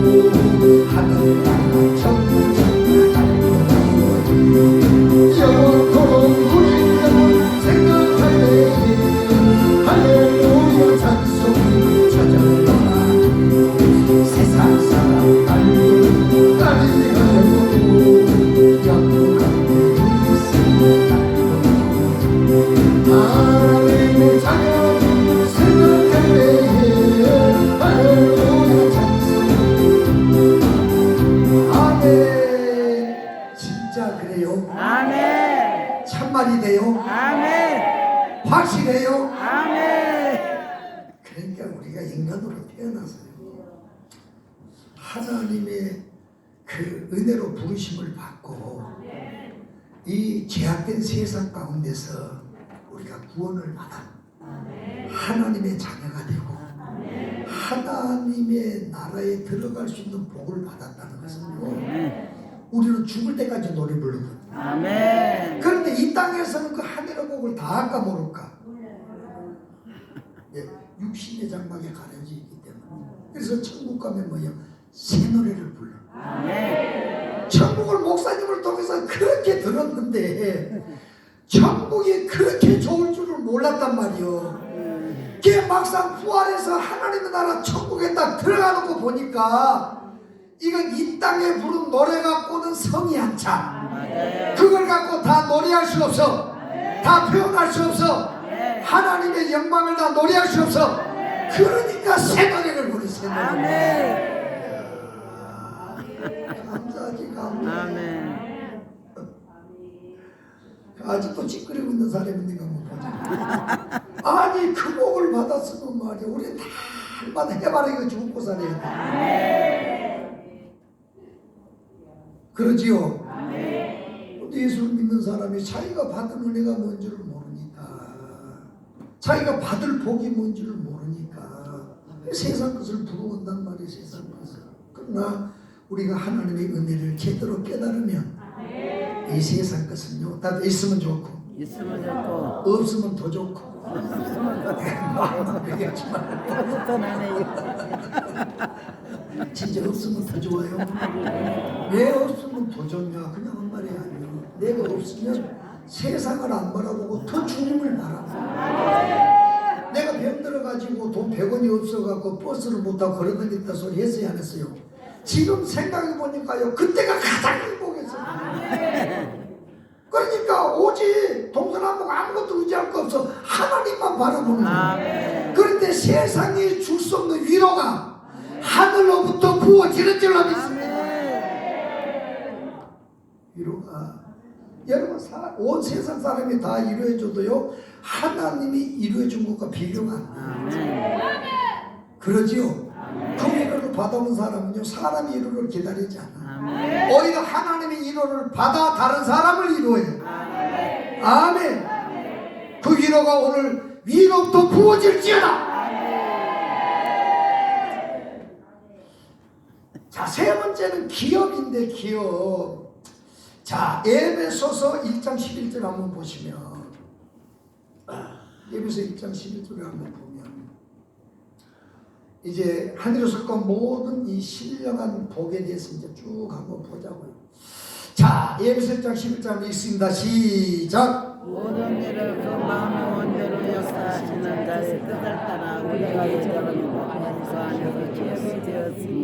하늘 나라 천국 닮으러 영원 말이 돼요? 아멘. 확실해요? 아멘. 그러니까 우리가 인간으로 태어나서요, 하나님의 그 은혜로 부르심을 받고 이 죄악된 세상 가운데서 우리가 구원을 받아 하나님의 자녀가 되고 하나님의 나라에 들어갈 수 있는 복을 받았다는 것은요, 우리는 죽을 때까지 노래 부르거든요. 아멘. 그런데 이 땅에서는 그 하늘의 복을 다 할까 모를까? 예, 육신의 장막에 가려져 있기 때문에. 그래서 천국 가면 뭐예요? 새 노래를 불러. 아멘. 천국을 목사님을 통해서 그렇게 들었는데 천국이 그렇게 좋을 줄을 몰랐단 말이요. 그게 막상 부활해서 하나님의 나라 천국에 딱 들어가는 거 보니까 이건 이 땅에 부른 노래 갖고는 성이 안 차. 그걸 갖고 다 노래할 수 없어. 다 표현할 수 없어. 하나님의 영광을 다 노래할 수 없어. 그러니까 새 노래를 부르, 새 노래. 아멘. 감사하지, 감사하지. 아멘. 아직도 찌끄리고 있는 사람이 있는가 한번 보자. 아니 그 복을 받았으면 말이야, 우리 날마다 해바라기가 죽고 살아야 돼. 그러지요? 근데 예수를 믿는 사람이 자기가 받은 은혜가 뭔지를 모르니까, 자기가 받을 복이 뭔지를 모르니까 세상 것을 부러워한단 말이에요. 세상 것을. 그러나 우리가 하나님의 은혜를 제대로 깨달으면 이 세상 것은요, 다 있으면 좋고 있으면 좋고 없으면 더 좋고. 진짜 없으면 더 좋아요. 왜 없으면 더 좋냐? 그냥 한 말이 아니에요. 내가 없으면 세상을 안 바라보고 더 주님을 바라봐. 내가 병들어가지고 돈 100원이 없어갖고 버스를 못 타고 걸어다녔다 소리 했어요, 안 했어요? 지금 생각해보니까요, 그때가 가장 행복했어요. 그러니까 오직 동서남북 아무것도 의지할 거 없어. 하나님만 바라보는 거예요. 그런데 세상이 줄 수 없는 위로가 하늘로부터 부어지는 줄로 믿습니다. 위로가, 여러분, 온 세상 사람이 다 위로해줘도요, 하나님이 위로해준 것과 비교가 안 돼요. 그러지요? 그 위로를 받아본 사람은요, 사람의 위로를 기다리지 않아. 오히려 하나님의 위로를 받아 다른 사람을 위로해요. 아멘. 그 위로가 오늘 위로부터 부어질지어다. 자, 세 번째는 기업인데, 기업. 자, 에베소서 1장 11절 한번 보시면, 에베소 1장 11절을 한번 보면, 이제 하늘에서 건 모든 이 신령한 복에 대해서 이제 쭉 한번 보자고요. 자, 에베소 1장 11절 읽습니다. 시작. 모든 일을 그 마음의 원대로 역사하시는 자의 뜻을 따라 우리가 예정하고 그 안에서 기업이 되었으니.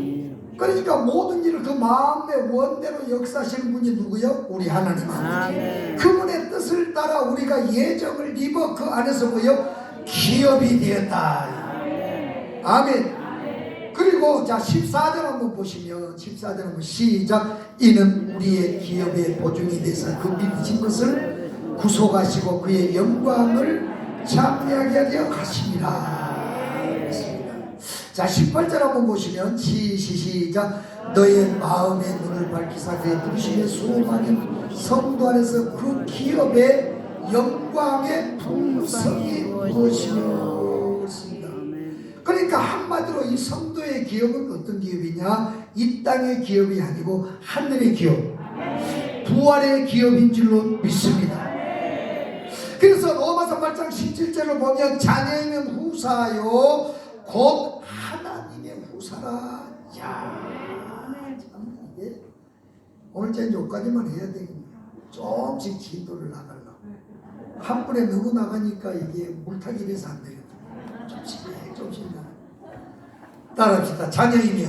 그러니까 모든 일을 그 마음의 원대로 역사하시는 분이 누구요? 우리 하나님 아버지. 그분의 뜻을 따라 우리가 예정을 입어 그 안에서 뭐요? 기업이 되었다. 아멘. 그리고 자 14절 한번 보시면, 14절 한번 시작. 이는 우리의 기업의 보증이 돼서 그 믿으신 것을 구속하시고 그의 영광을 찬미하게 하려 하심이라. 자 18절 한번 보시면 시작. 너의 마음의 눈을 밝히사 그의 부르심의 소망인 성도 안에서 그 기업의 영광의 풍성이 무엇이며. 그러니까 한마디로 이 성도의 기업은 어떤 기업이냐? 이 땅의 기업이 아니고 하늘의 기업, 부활의 기업인 줄로 믿습니다. 그래서 로마서 8장 17절을 보면 자녀이면 후사요 곧 하나님의 후사라. 야, 참 이게 오늘 이제 여기까지만 해야 되겠네. 조금씩 진도를 나가려고. 한 번에 너무 나가니까 이게 물타기 돼서 안 되겠다. 조금씩 따라합시다. 자녀이면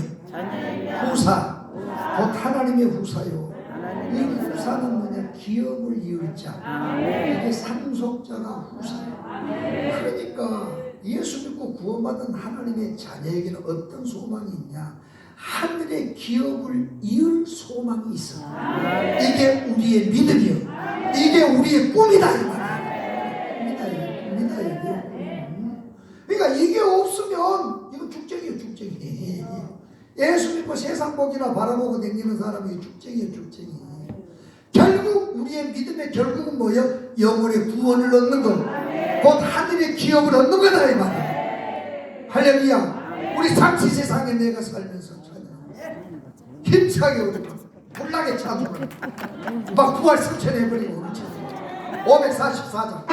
후사, 곧 하나님의 후사요. 이 후사는 뭐냐? 기업을 이을 자. 이게 상속자가 후사예요. 그러니까 예수 믿고 구원받은 하나님의 자녀에게는 어떤 소망이 있냐? 하늘의 기업을 이을 소망이 있어. 이게 우리의 믿음이요. 이게 우리의 꿈이다 이 말이야. 꿈이다 이게. 그러니까 이게 없으면 이건 축쟁이에요, 축쟁이. 예수 믿고 세상 복이나 바라보고 다니는 사람이 축쟁이에요, 축쟁이. 결국 우리의 믿음의 결국은 뭐예요? 영혼의 구원을 얻는 것, 곧 하늘의 기업을 얻는 거다 이 말이야. 할렐루야. 우리 상시 세상에 내가 살면서 힘차게 우리 불나게 찬송을 막 부활 성천해버리고 우리 찬송 544장.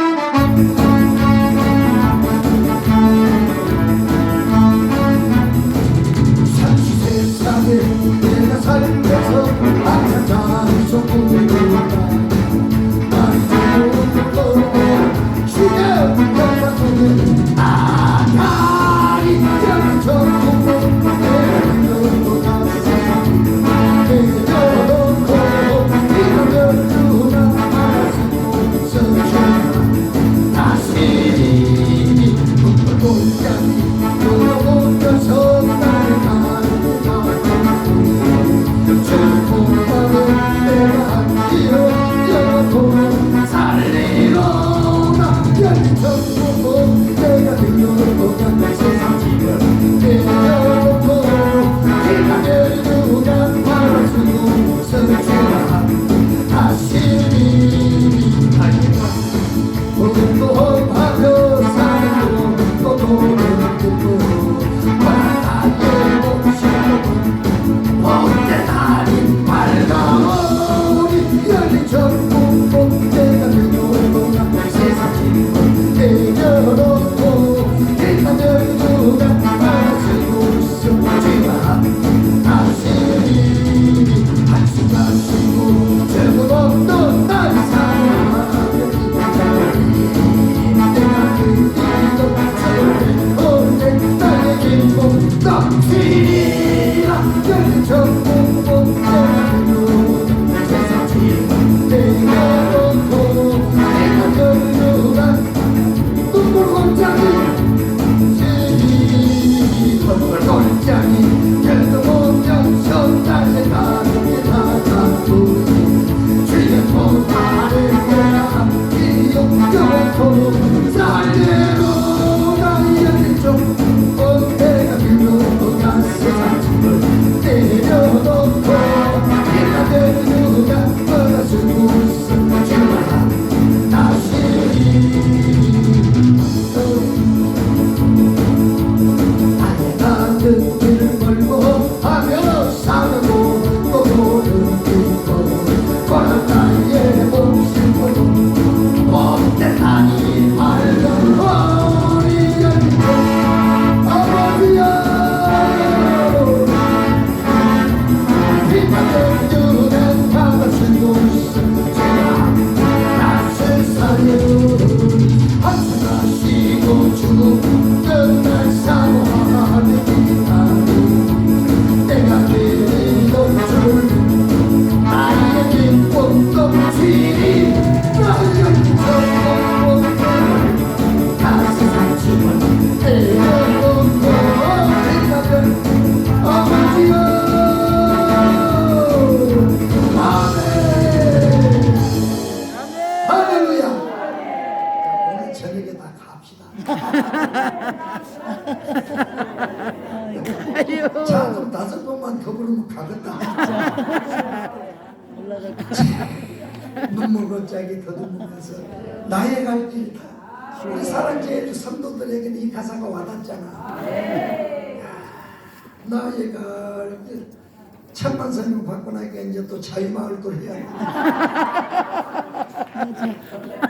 상시 세상에 내가 살면서 항상 찬송을 부른다. 주의 영광 속에 아가리 여기 전국으로 내려놓고 자, 그럼 5번만 더 부르면 가겠다. 눈물 골짜기 더듬으면서 나의 갈 길. 우리 사랑제일 성도들에게는 이 가사가 와닿잖아. 나의 갈 길. 천만선을 받고 나니까 이제 또 자유마을도 해야 돼.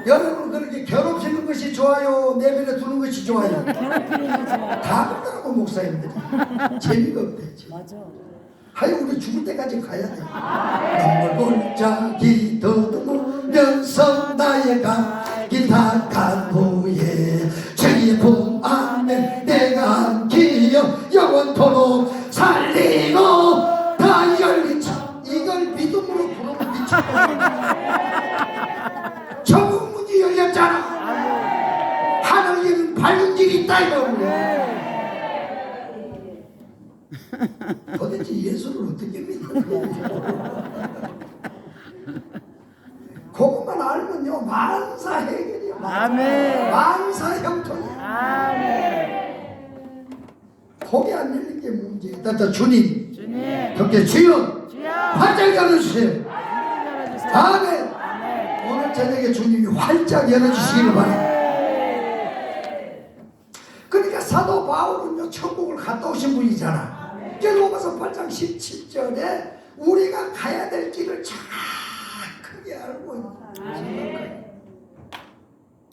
여러분 그렇게 괴롭히는 것이 좋아요? 내면에 두는 것이 좋아요? 다 그러더라고 목사님들이. 재미가 없대. 맞아. 하여 우리 죽을 때까지 가야 돼. 눈물 골짜기 더듬으면서 나의 갈 닥한 후에 주의 품 안에 내가 안기어 영원토록 살리고 다 열린 차. 이걸 믿음으로 부르면 미쳤다. 천국 문이 열렸잖아. 하늘에는 밝은 길이 있다 이거야. 도대체 예수를 어떻게 믿는 거야? 그것만 아멘. 만사 형통이야. 아멘. 고개 안 열린 게 문제야. 또 주님, 주님. 그렇게 주여 주여. 활짝 열어주세요. 열어주세요. 아멘. 아멘. 오늘 저녁에 주님이 활짝 열어주시기를 바랍니다. 그러니까 사도 바울은요 천국을 갔다 오신 분이잖아. 로마서 8장 17절에 우리가 가야 될 길을 정확하게 알고 있는 거예요.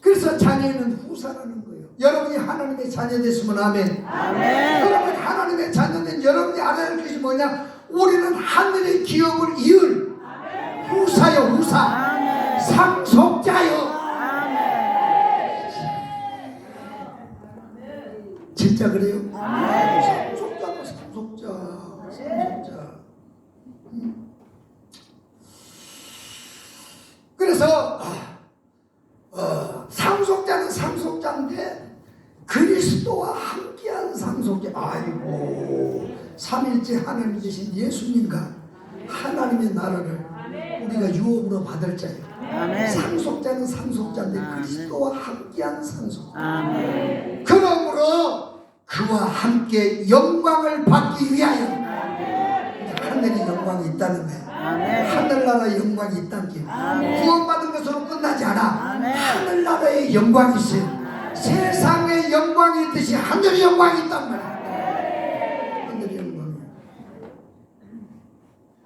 그래서 자녀는 후사라는 거예요. 여러분이 하나님의 자녀 됐으면 아멘. 아멘. 여러분 하나님의 자녀는 여러분이 알아야 할 것이 뭐냐? 우리는 하늘의 기업을 이을 후사요, 후사. 아멘. 상속자요. 아멘. 진짜 그래요? 아멘. 상속자도 상속자. 그래서 상속자는 상속자인데 그리스도와 함께한 상속자. 아이고, 삼일째 하나님 되신 예수님과 하나님의 나라를 우리가 유업으로 받을 자예요. 아멘. 상속자는 상속자인데 아멘. 그리스도와 함께한 상속자. 아멘. 그러므로 그와 함께 영광을 받기 위하여 하늘의 영광이 있다는 거예요. 아멘. 하늘나라의 영광이 있다는 게 아멘. 구원받은 것으로 끝나지 않아. 아멘. 하늘나라의 영광이 있어요. 세상의 영광이 있듯이 하늘의 영광이 있단 말이에요. 하늘의 영광이.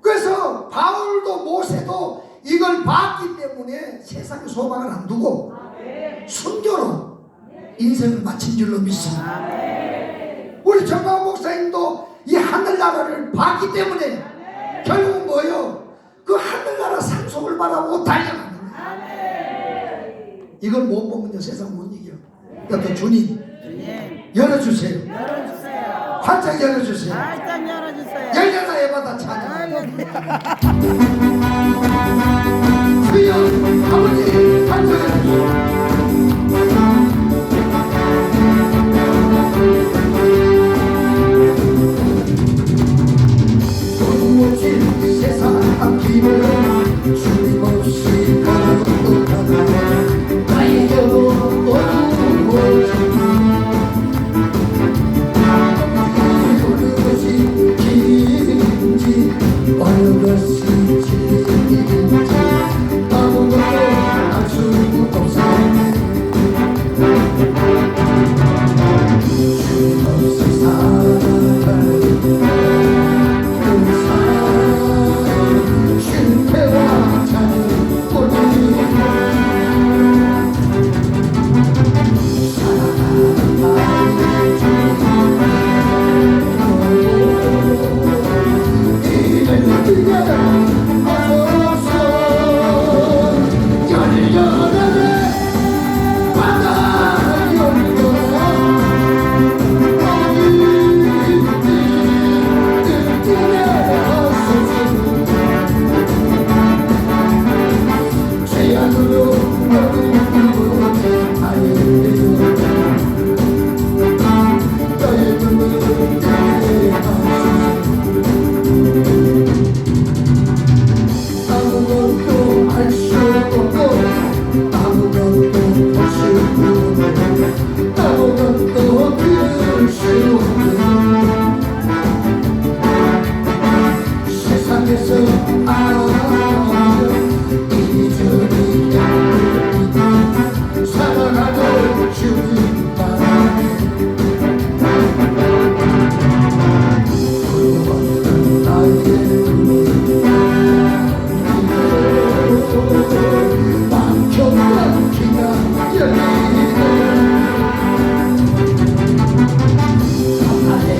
그래서 바울도 모세도 이걸 봤기 때문에 세상의 소망을 안 두고 순교로 인생을 마친 줄로 믿습니다. 우리 정광 목사님도 이 하늘나라를 봤기 때문에 결국은 뭐예요? 그 하늘나라 상속을 바라보고 달려가는 거예요. 이걸 못 보면요 세상 못 이겨. 그러니까 주님 주님. 열어주세요. 열어주세요. 활짝 열어주세요. 활짝 열어주세요. 열려라 예마다 찬양. 할렐루야. 주여 아버지 활짝 열어주세요. 어두워진 세상 앞길을 주님 없이 걸어가다 나에게로 어두워진 어느 것이 길인지 어느 것이 길인지 아무것도 알 수 없어 주님 없이 살아갈 실패와 자는 오늘 사랑하는 나의 주 이를 위하여 어서 열려라 바다 열려라 죄악으로 어두운 너의 눈을 뜨게 아무것도 알 수 없고 아무것도 볼 수 없고 아무것도 들을 수 없는 세상에서 이리저리 사랑하는 주님만 구원은 나의 막혔던 기가 열리네 나의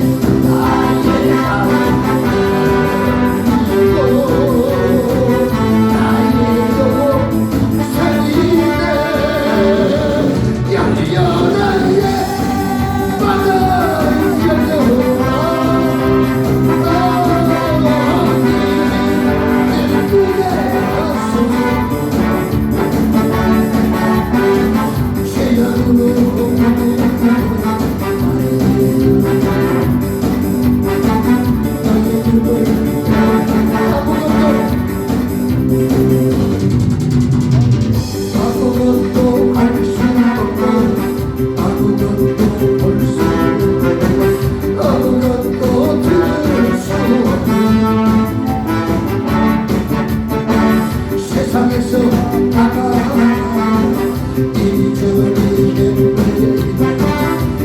주님의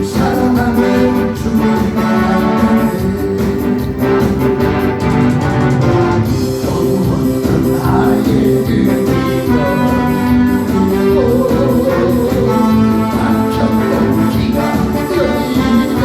사랑하는 주님의 어떤 나의 의미가 막혔던 기가 열리네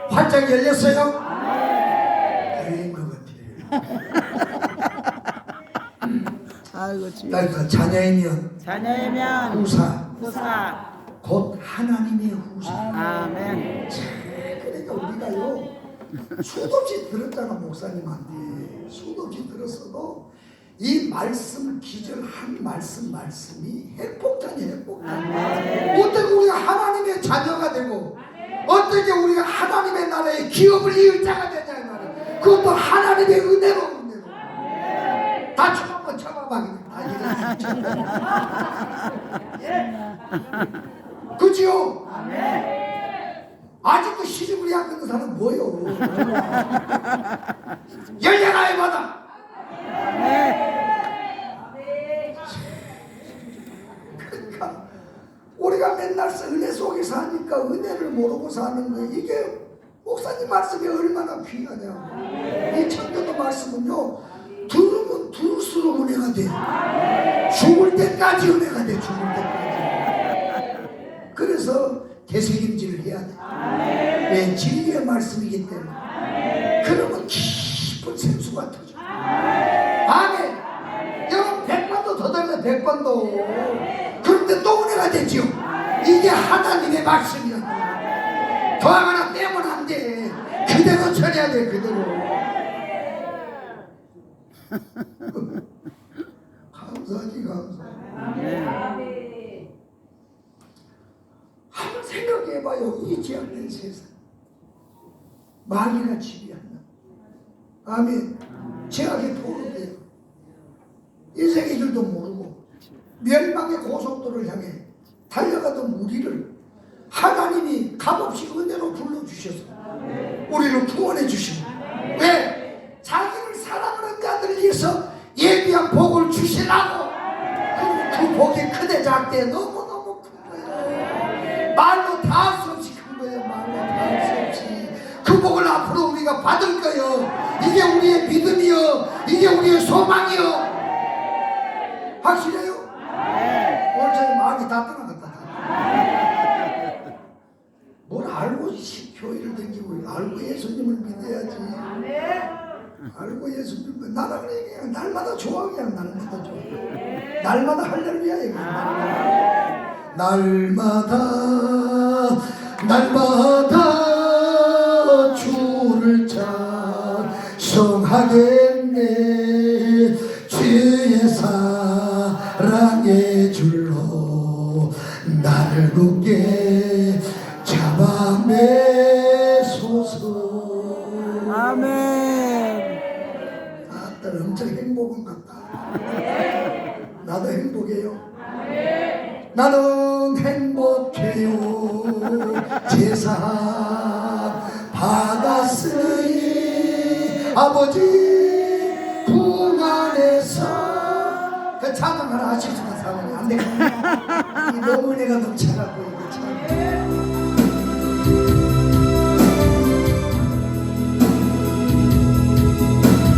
활짝 열렸어요? 아닌 것 같아요. 아이고 주여. 그러니까 자녀이면 자녀이면 후사 후사. 곧 하나님의 후사. 아멘. 그러니까 우리가요 수도 없이 들었잖아. 목사님한테 수도 없이 들었어도 이 말씀 기절 한 말씀이 핵폭탄이에요. 핵폭탄. 어떻게 우리가 하나님의 자녀가 되고 어떻게 우리가 하나님의 나라의 기업을 이을 자가 되냐 이 말이에요. 그것도 하나님의 은혜로 다 한번 쳐봐봐. 그지요? 아직도 시집을 안 끊는 사람 뭐요? 열려라 이 바다. 그러니까 우리가 맨날 은혜 속에 사니까 은혜를 모르고 사는 거 이게 목사님 말씀이 얼마나 귀하냐. 이 청교도 말씀은요 들으면 들을수록 은혜가 돼. 죽을 때까지 은혜가 돼. 죽을 때까지. 그래서 되새김질을 해야 돼. 왜? 진리의 말씀이기 때문에. 그러면 깊은 생수가 터져. 아멘. 여러분 100번도 더 들면 100번도. 그런데 또 은혜가 되죠. 이게 하나님의 말씀이야. 더하거나 떼면 안 돼. 그대로 처리해야 돼. 그대로. 감사하지 감사. 한번 생각해봐요. 이 제약된 세상 마귀가 지배한다. 아멘. 제약의 포로돼요. 인생의 줄도 모르고 멸망의 고속도로를 향해 달려가던 우리를 하나님이 값없이 은혜로 불러주셔서 우리를 구원해 주시고 왜? 자기를 사랑하는 자들을 위해서 예비한 복을 주시라고. 그 복이 크대 작대 너무너무 큰 거예요. 말로 다 할 수 없이 큰 거예요. 말로 다 할 수 없이. 그 복을 앞으로 우리가 받을 거예요. 이게 우리의 믿음이요. 이게 우리의 소망이요. 확실해요? 오늘 저희 마음이 다 떠나갔다. 뭘 알고 교회를 다니고 알고 예수님을 믿어야지. 알고 예수님을 나라 그래 그냥 날마다 좋아. 그냥 날마다 좋아. 날마다 할렐루야 얘기. 날마다 주를 찬송하겠네. 주의 사랑의 줄로 나를 굳게 잡아매소서. 아멘. 아따 엄청 행복한 것 같다. 나도 행복해요. 나는 행복해요. 제사 받았으니 아버지 품 안에서. 그 찬양 하나 하십시다. 사모님 안 되겠다. 이 너무 은혜가 넘쳐갖고 이거 참.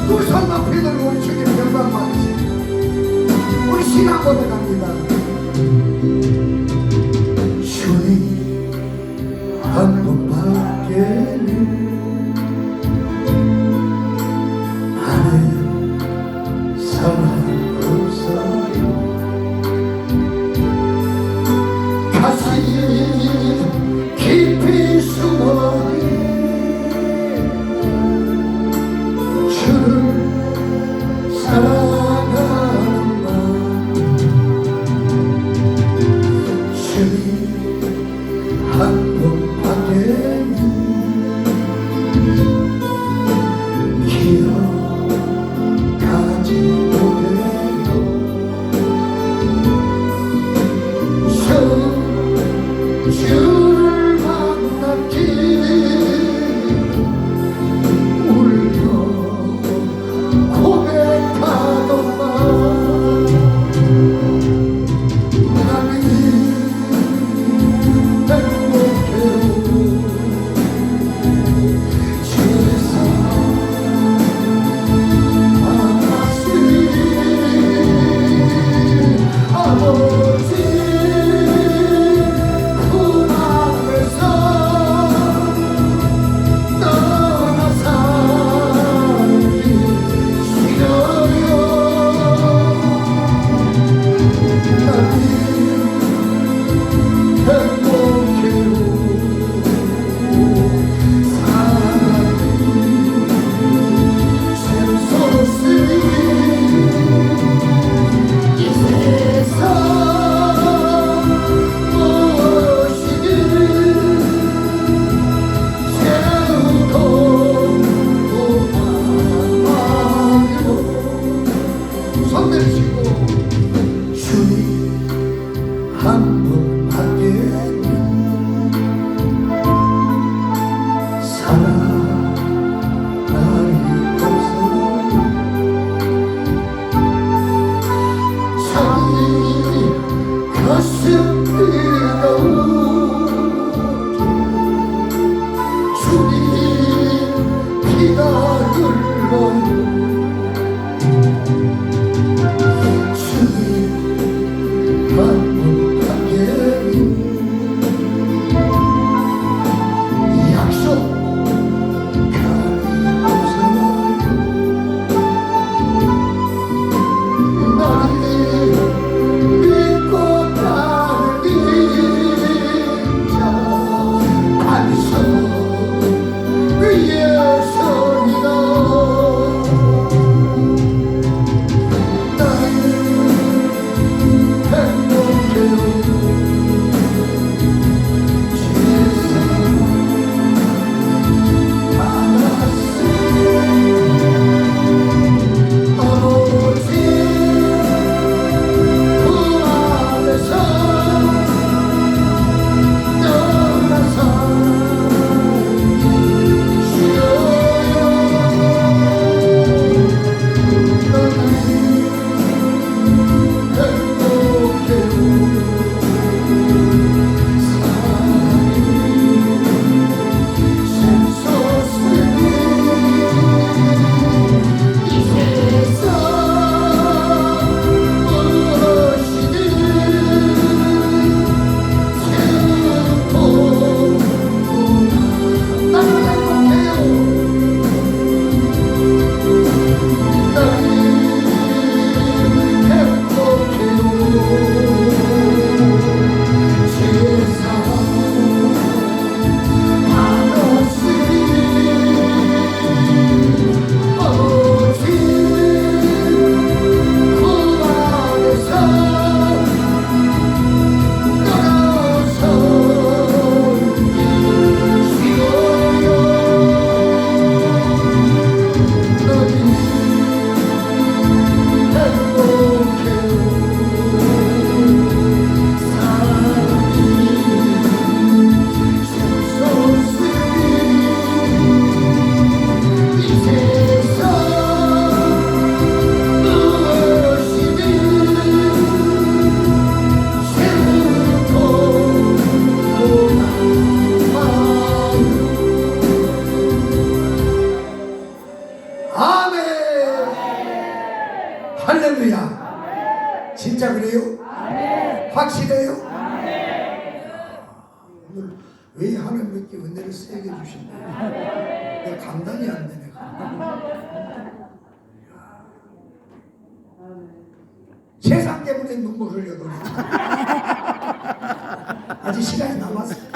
우리 성도님들 우리 주님 영광 받으시고 우리 신앙 고백합니다. 주님 한 번밖에는 나는 사랑 없어요. 주님 한 번밖에 기억하지 못해도 주를 만났기 울며 고백하던가 나는 행복해요 주에서 만났으니 아버지 그 맘에서 떠나 살기 싫어요 나는 행복해요 사랑이 샘솟으니 이 세상 무엇이든 채우고 도망가요 손 내리시고 주님 한 번밖에 사랑이 없어요 자기 가슴 뜨거운 주님 피가 흘러요 주님 한 번밖에 약속감이 없어요 나를 믿고 따르는 자 반석 위에 서리라 나는 행복해요 주에서 만났으니 아버지 그 안에서 떠나 살기 싫어요 나는 행복해요 사랑이 샘솟으니 이 세상 무엇이든 채우고 나는 행복해요 나는 행복해요 세상 만났으니 아버지 그 안에서 떠나서기 싫어요 너는 행복해요 사랑이 샘솟으니 이 세상 무엇이든 채우고 도망가요 아멘 할렐루야 진짜 그래요? 확실해요? 오늘 왜 하나님께 은혜를 세게 주신대요? 내가 감당이 안 되네 세상 때문에 눈물 흘려도 아직 시간이 남았어요.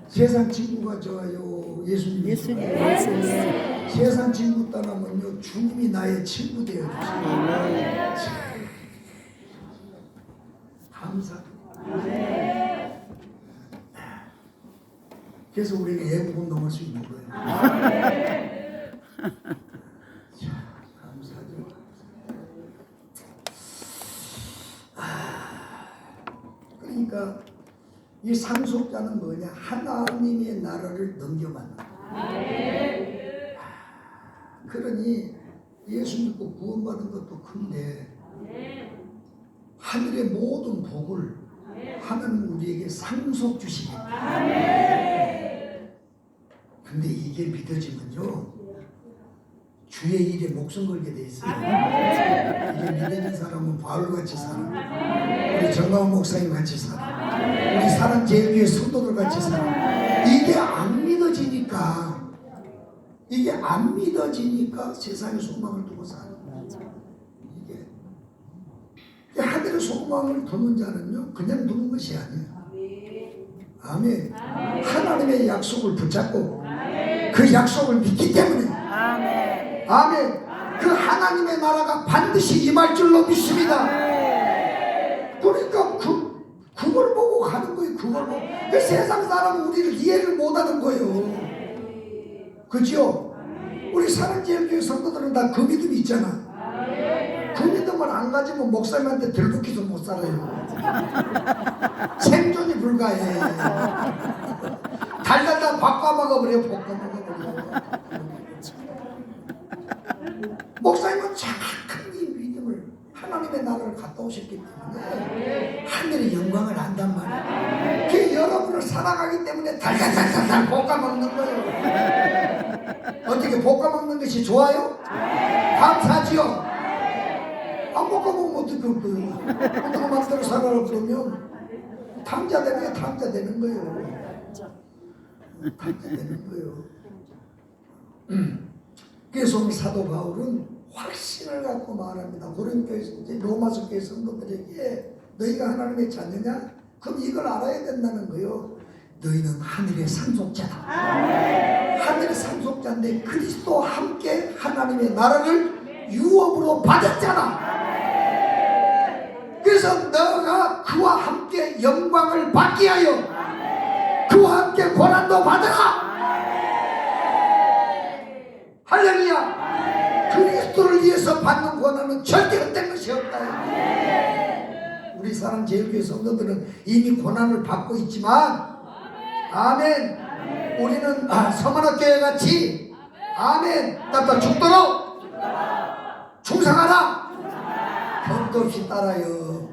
세상 친구가 좋아요. 예수님. 예수님. 세상 친구 떠나면요 주님이 나의 친구 되어 주시고 감사. 그래서 우리가 애국 운동할 수 있는 거예요. 자, 감사죠. 그러니까 이 상속자는 뭐냐? 하나님의 나라를 넘겨받는 거예요. 그러니 예수 믿고 구원받은 것도 큰데 하늘의 모든 복을 하나님 우리에게 상속 주시겠다. 근데 이게 믿어지면요 주의 일에 목숨 걸게 돼 있어요. 이게 믿어진 사람은 바울같이 살아. 우리 정가원 목사님 같이 살아. 우리 사랑제일교회 성도들 같이 살아. 이게 안 믿어지니까 세상에 소망을 두고 살아. 이게 하늘의 소망을 두는 자는요 그냥 두는 것이 아니에요. 아멘. 하나님의 약속을 붙잡고 그 약속을 믿기 때문에 아멘. 그 하나님의 나라가 반드시 임할 줄로 믿습니다. 그러니까 그걸 보고 가는 거예요. 그걸 보고. 그 세상 사람은 우리를 이해를 못하는 거예요. 그죠? 우리 사랑제일교회 성도들은 다 그 믿음이 있잖아. 그 믿음을 안 가지면 목사님한테 들붙기도 못 살아요. 생존이 불가해. 달달달 바꿔먹어버려. 볶아먹어버려. 목사님은 정확한 이 믿음을 하나님의 나라를 갔다 오셨기 때문에 하늘의 영광을 안단 말이에요. 그 여러분을 사랑하기 때문에 달달달달 볶아먹는 거예요. 어떻게 볶아먹는 것이 좋아요? 감사하지요? 안 볶아먹으면 어떡할 어떻게 마음대로 살아라 그러면 탐자 되는 거예요. 탐자 되는 거예요. 그래서 오늘 사도 바울은 확신을 갖고 말합니다. 로마서 교회 성도들에게 너희가 하나님의 자녀냐? 그럼 이걸 알아야 된다는 거예요. 너희는 하늘의 상속자다. 하늘의 상속자인데 그리스도와 함께 하나님의 나라를 유업으로 받았잖아. 그래서 너가 그와 함께 영광을 받게 하여 그와 함께 고난도 받으라. 할렐루야. 그리스도를 위해서 받는 고난은 절대 헛된 것이 없다. 우리 사랑제일교회 성도들은 이미 고난을 받고 있지만 아멘. 우리는 서만학교회 같이 아멘. 따라 죽도록 충성하라. 겁도 없이 따라요.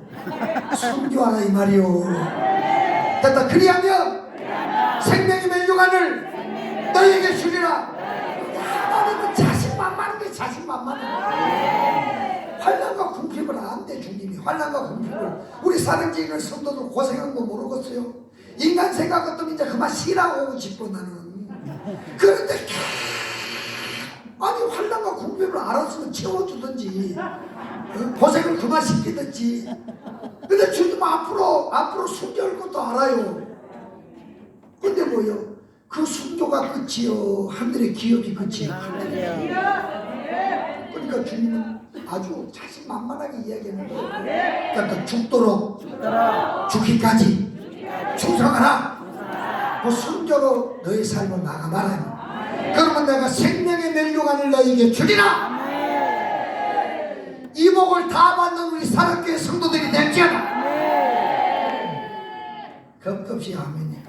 순교하라 이 말이요. 따라 그리하면 생명의 멸류관을 너희에게 주리라. 하나님은 자신만만한 게 자신만만한 거야. 환난과 궁핍을 안 돼. 주님이 환난과 궁핍을 우리 사랑제일 성도들 고생한 거 모르겠어요. 인간 생각 같으면 이제 그만 쉬라고 오고 싶어 나는. 그런데 아니 환난과 궁핍을 알았으면 채워주든지 고생을 그만 시키든지. 근데 주님 앞으로 순교할 것도 알아요. 근데 뭐요? 그 순교가 끝이요. 하늘의 기업이 끝이요. 그러니까 주님은 아주 자신만만하게 이야기하는 거예요. 그러니까 죽도록 죽기까지 충성하라. 그 순교로 너의 삶을 나가봐라. 그러면 내가 생명의 멸류관을 너에게 주리라. 이 복을 다 받는 우리 사랑교회 성도들이 될지어다. 겁없이 아멘이야.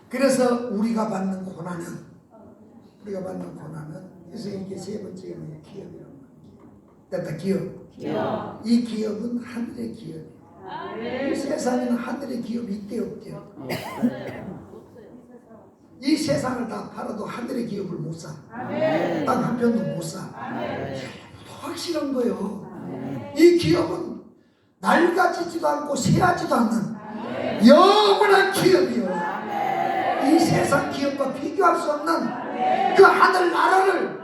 그래서 우리가 받는 고난은 그래서 이게 세 번째가 뭐냐? 기업이라고 말이야. 기업. 이 기업은 하늘의 기업이에요. 이 세상에는 하늘의 기업이 있대 없대요. 이 세상을 다 팔아도 하늘의 기업을 못 사. 딱 한 편도 못 사. 확실한 거예요. 이 기업은 낡아지지도 않고 쇠하지도 않는 영원한 기업이요. 이 세상 기업과 비교할 수 없는 그 하늘 나라를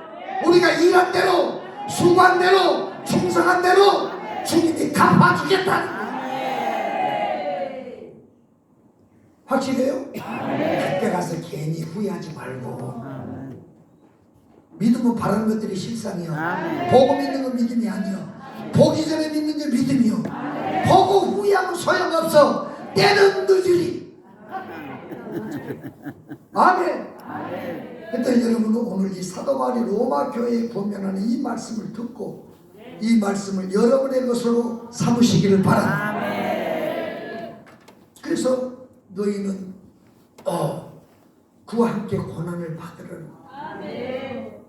우리가 일한 대로, 수고한 대로, 충성한 대로 주님이 갚아주겠다는 거예요. 확실해요? 그때 가서 괜히 후회하지 말고. 믿음은 바라는 것들이 실상이요. 보고 믿는 건 믿음이 아니요. 보기 전에 믿는 게 믿음이요. 보고 후회하면 소용없어. 때는 늦으리. 아멘. 그때 여러분은 오늘 이 사도 바울이 로마 교회에 보면은 이 말씀을 듣고 이 말씀을 여러분의 것으로 삼으시기를 바랍니다. 그래서 너희는 그와 함께 고난을 받으라.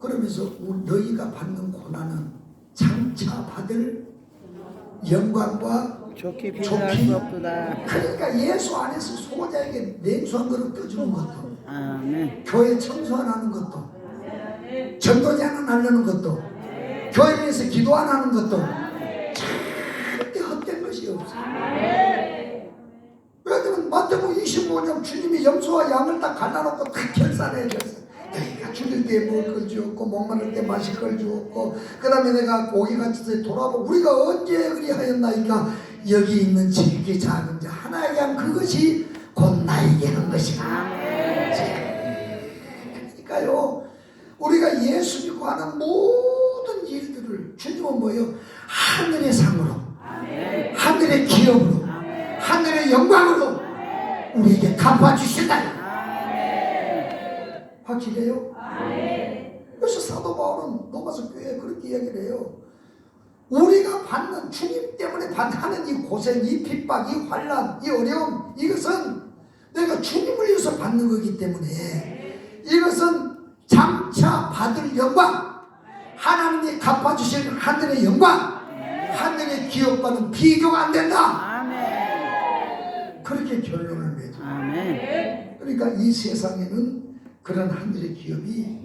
그러면서 너희가 받는 고난은 장차 받을 영광과 좋게 비교할 수 없도다. 그러니까 예수 안에서 소자에게 냉수 한 그릇 떠주는 것도, 아멘. 교회 청소 안 하는 것도, 전도자 안 하려는 것도, 교회에서 기도 안 하는 것도 절대 헛된 것이 없어요. 왜냐면 마태복음 25년 주님이 염소와 양을 딱 갈라놓고 딱 결산해 줬어요. 내가 죽을 때 먹을 걸 주었고 목마를 때 마실 걸 주었고 그 다음에 내가 고기같이 돌아보고 우리가 언제 그리하였나이까 여기 있는 질기 작은 자 하나에게 한 그것이 곧 나에게 한 것이다. 그러니까요 우리가 예수 믿고 하는 모든 일들을 주님은 뭐예요? 하늘의 상으로 하늘의 기업으로 하늘의 영광으로 우리에게 갚아주신다. 확실해요? 그래서 사도 바울은 로마서 교회에 그렇게 이야기를 해요. 우리가 받는 주님 때문에 하는 이 고생, 이 핍박, 이 환난, 이 어려움 이것은 내가 주님을 위해서 받는 거기 때문에 이것은 장차 받을 영광, 하나님이 갚아주신 하늘의 영광, 하늘의 기업과는 비교가 안 된다. 그렇게 결론을 맺어. 그러니까 이 세상에는 그런 하늘의 기업이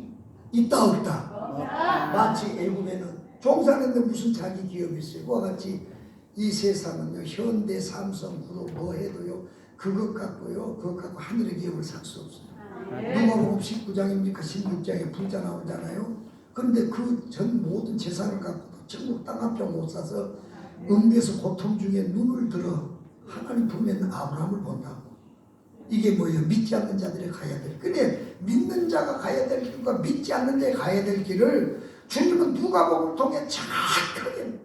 있다 없다. 마치 애국에는 종사하는데 무슨 자기 기업이 있어요. 그와 같이 이 세상은요 현대 삼성 구로 뭐 해도요 그것 갖고 하늘의 기업을 살 수 없어요. 누가복음 19장입니까 16장에 부자 나오잖아요. 그런데 그 전 모든 재산을 갖고도 전국 땅 한 평 못 사서 음비에서 고통 중에 눈을 들어 하나님 품에 있는 아브라함을 본다고. 이게 뭐예요? 믿지 않는 자들이 가야 될 길. 근데 믿는 자가 가야 될 길과 믿지 않는 자가 가야 될 길을 주님은 누가복음을 통해 정확하게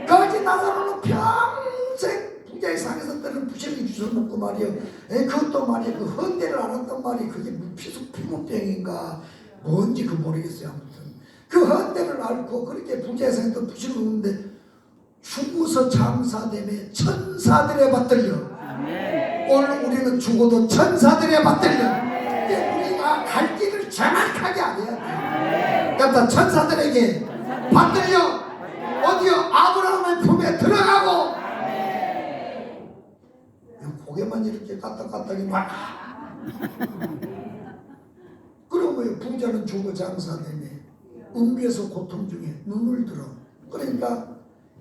거지 나사로는 평생 부자의 상에서 때는 부실이 주워먹고 말이요. 그것도 말이요. 그 헌대를 알았단 말이 그게 피부병인가 뭔지 그 모르겠어요. 아무튼 그 헌대를 앓고 그렇게 부자의 상에서 부실을 먹는데 죽어서 장사되며 천사들의 받들려. 오늘 우리는 죽어도 천사들의 받들려. 우리가 갈 길을 정확하게 알아야 돼. 그러니까 천사들에게 받들려 어디요? 아브라함의 품에 들어가고 고개만 이렇게 까딱까딱이 막 그러면 부자는 죽어 장사되며 음비에서 고통 중에 눈을 들어. 그러니까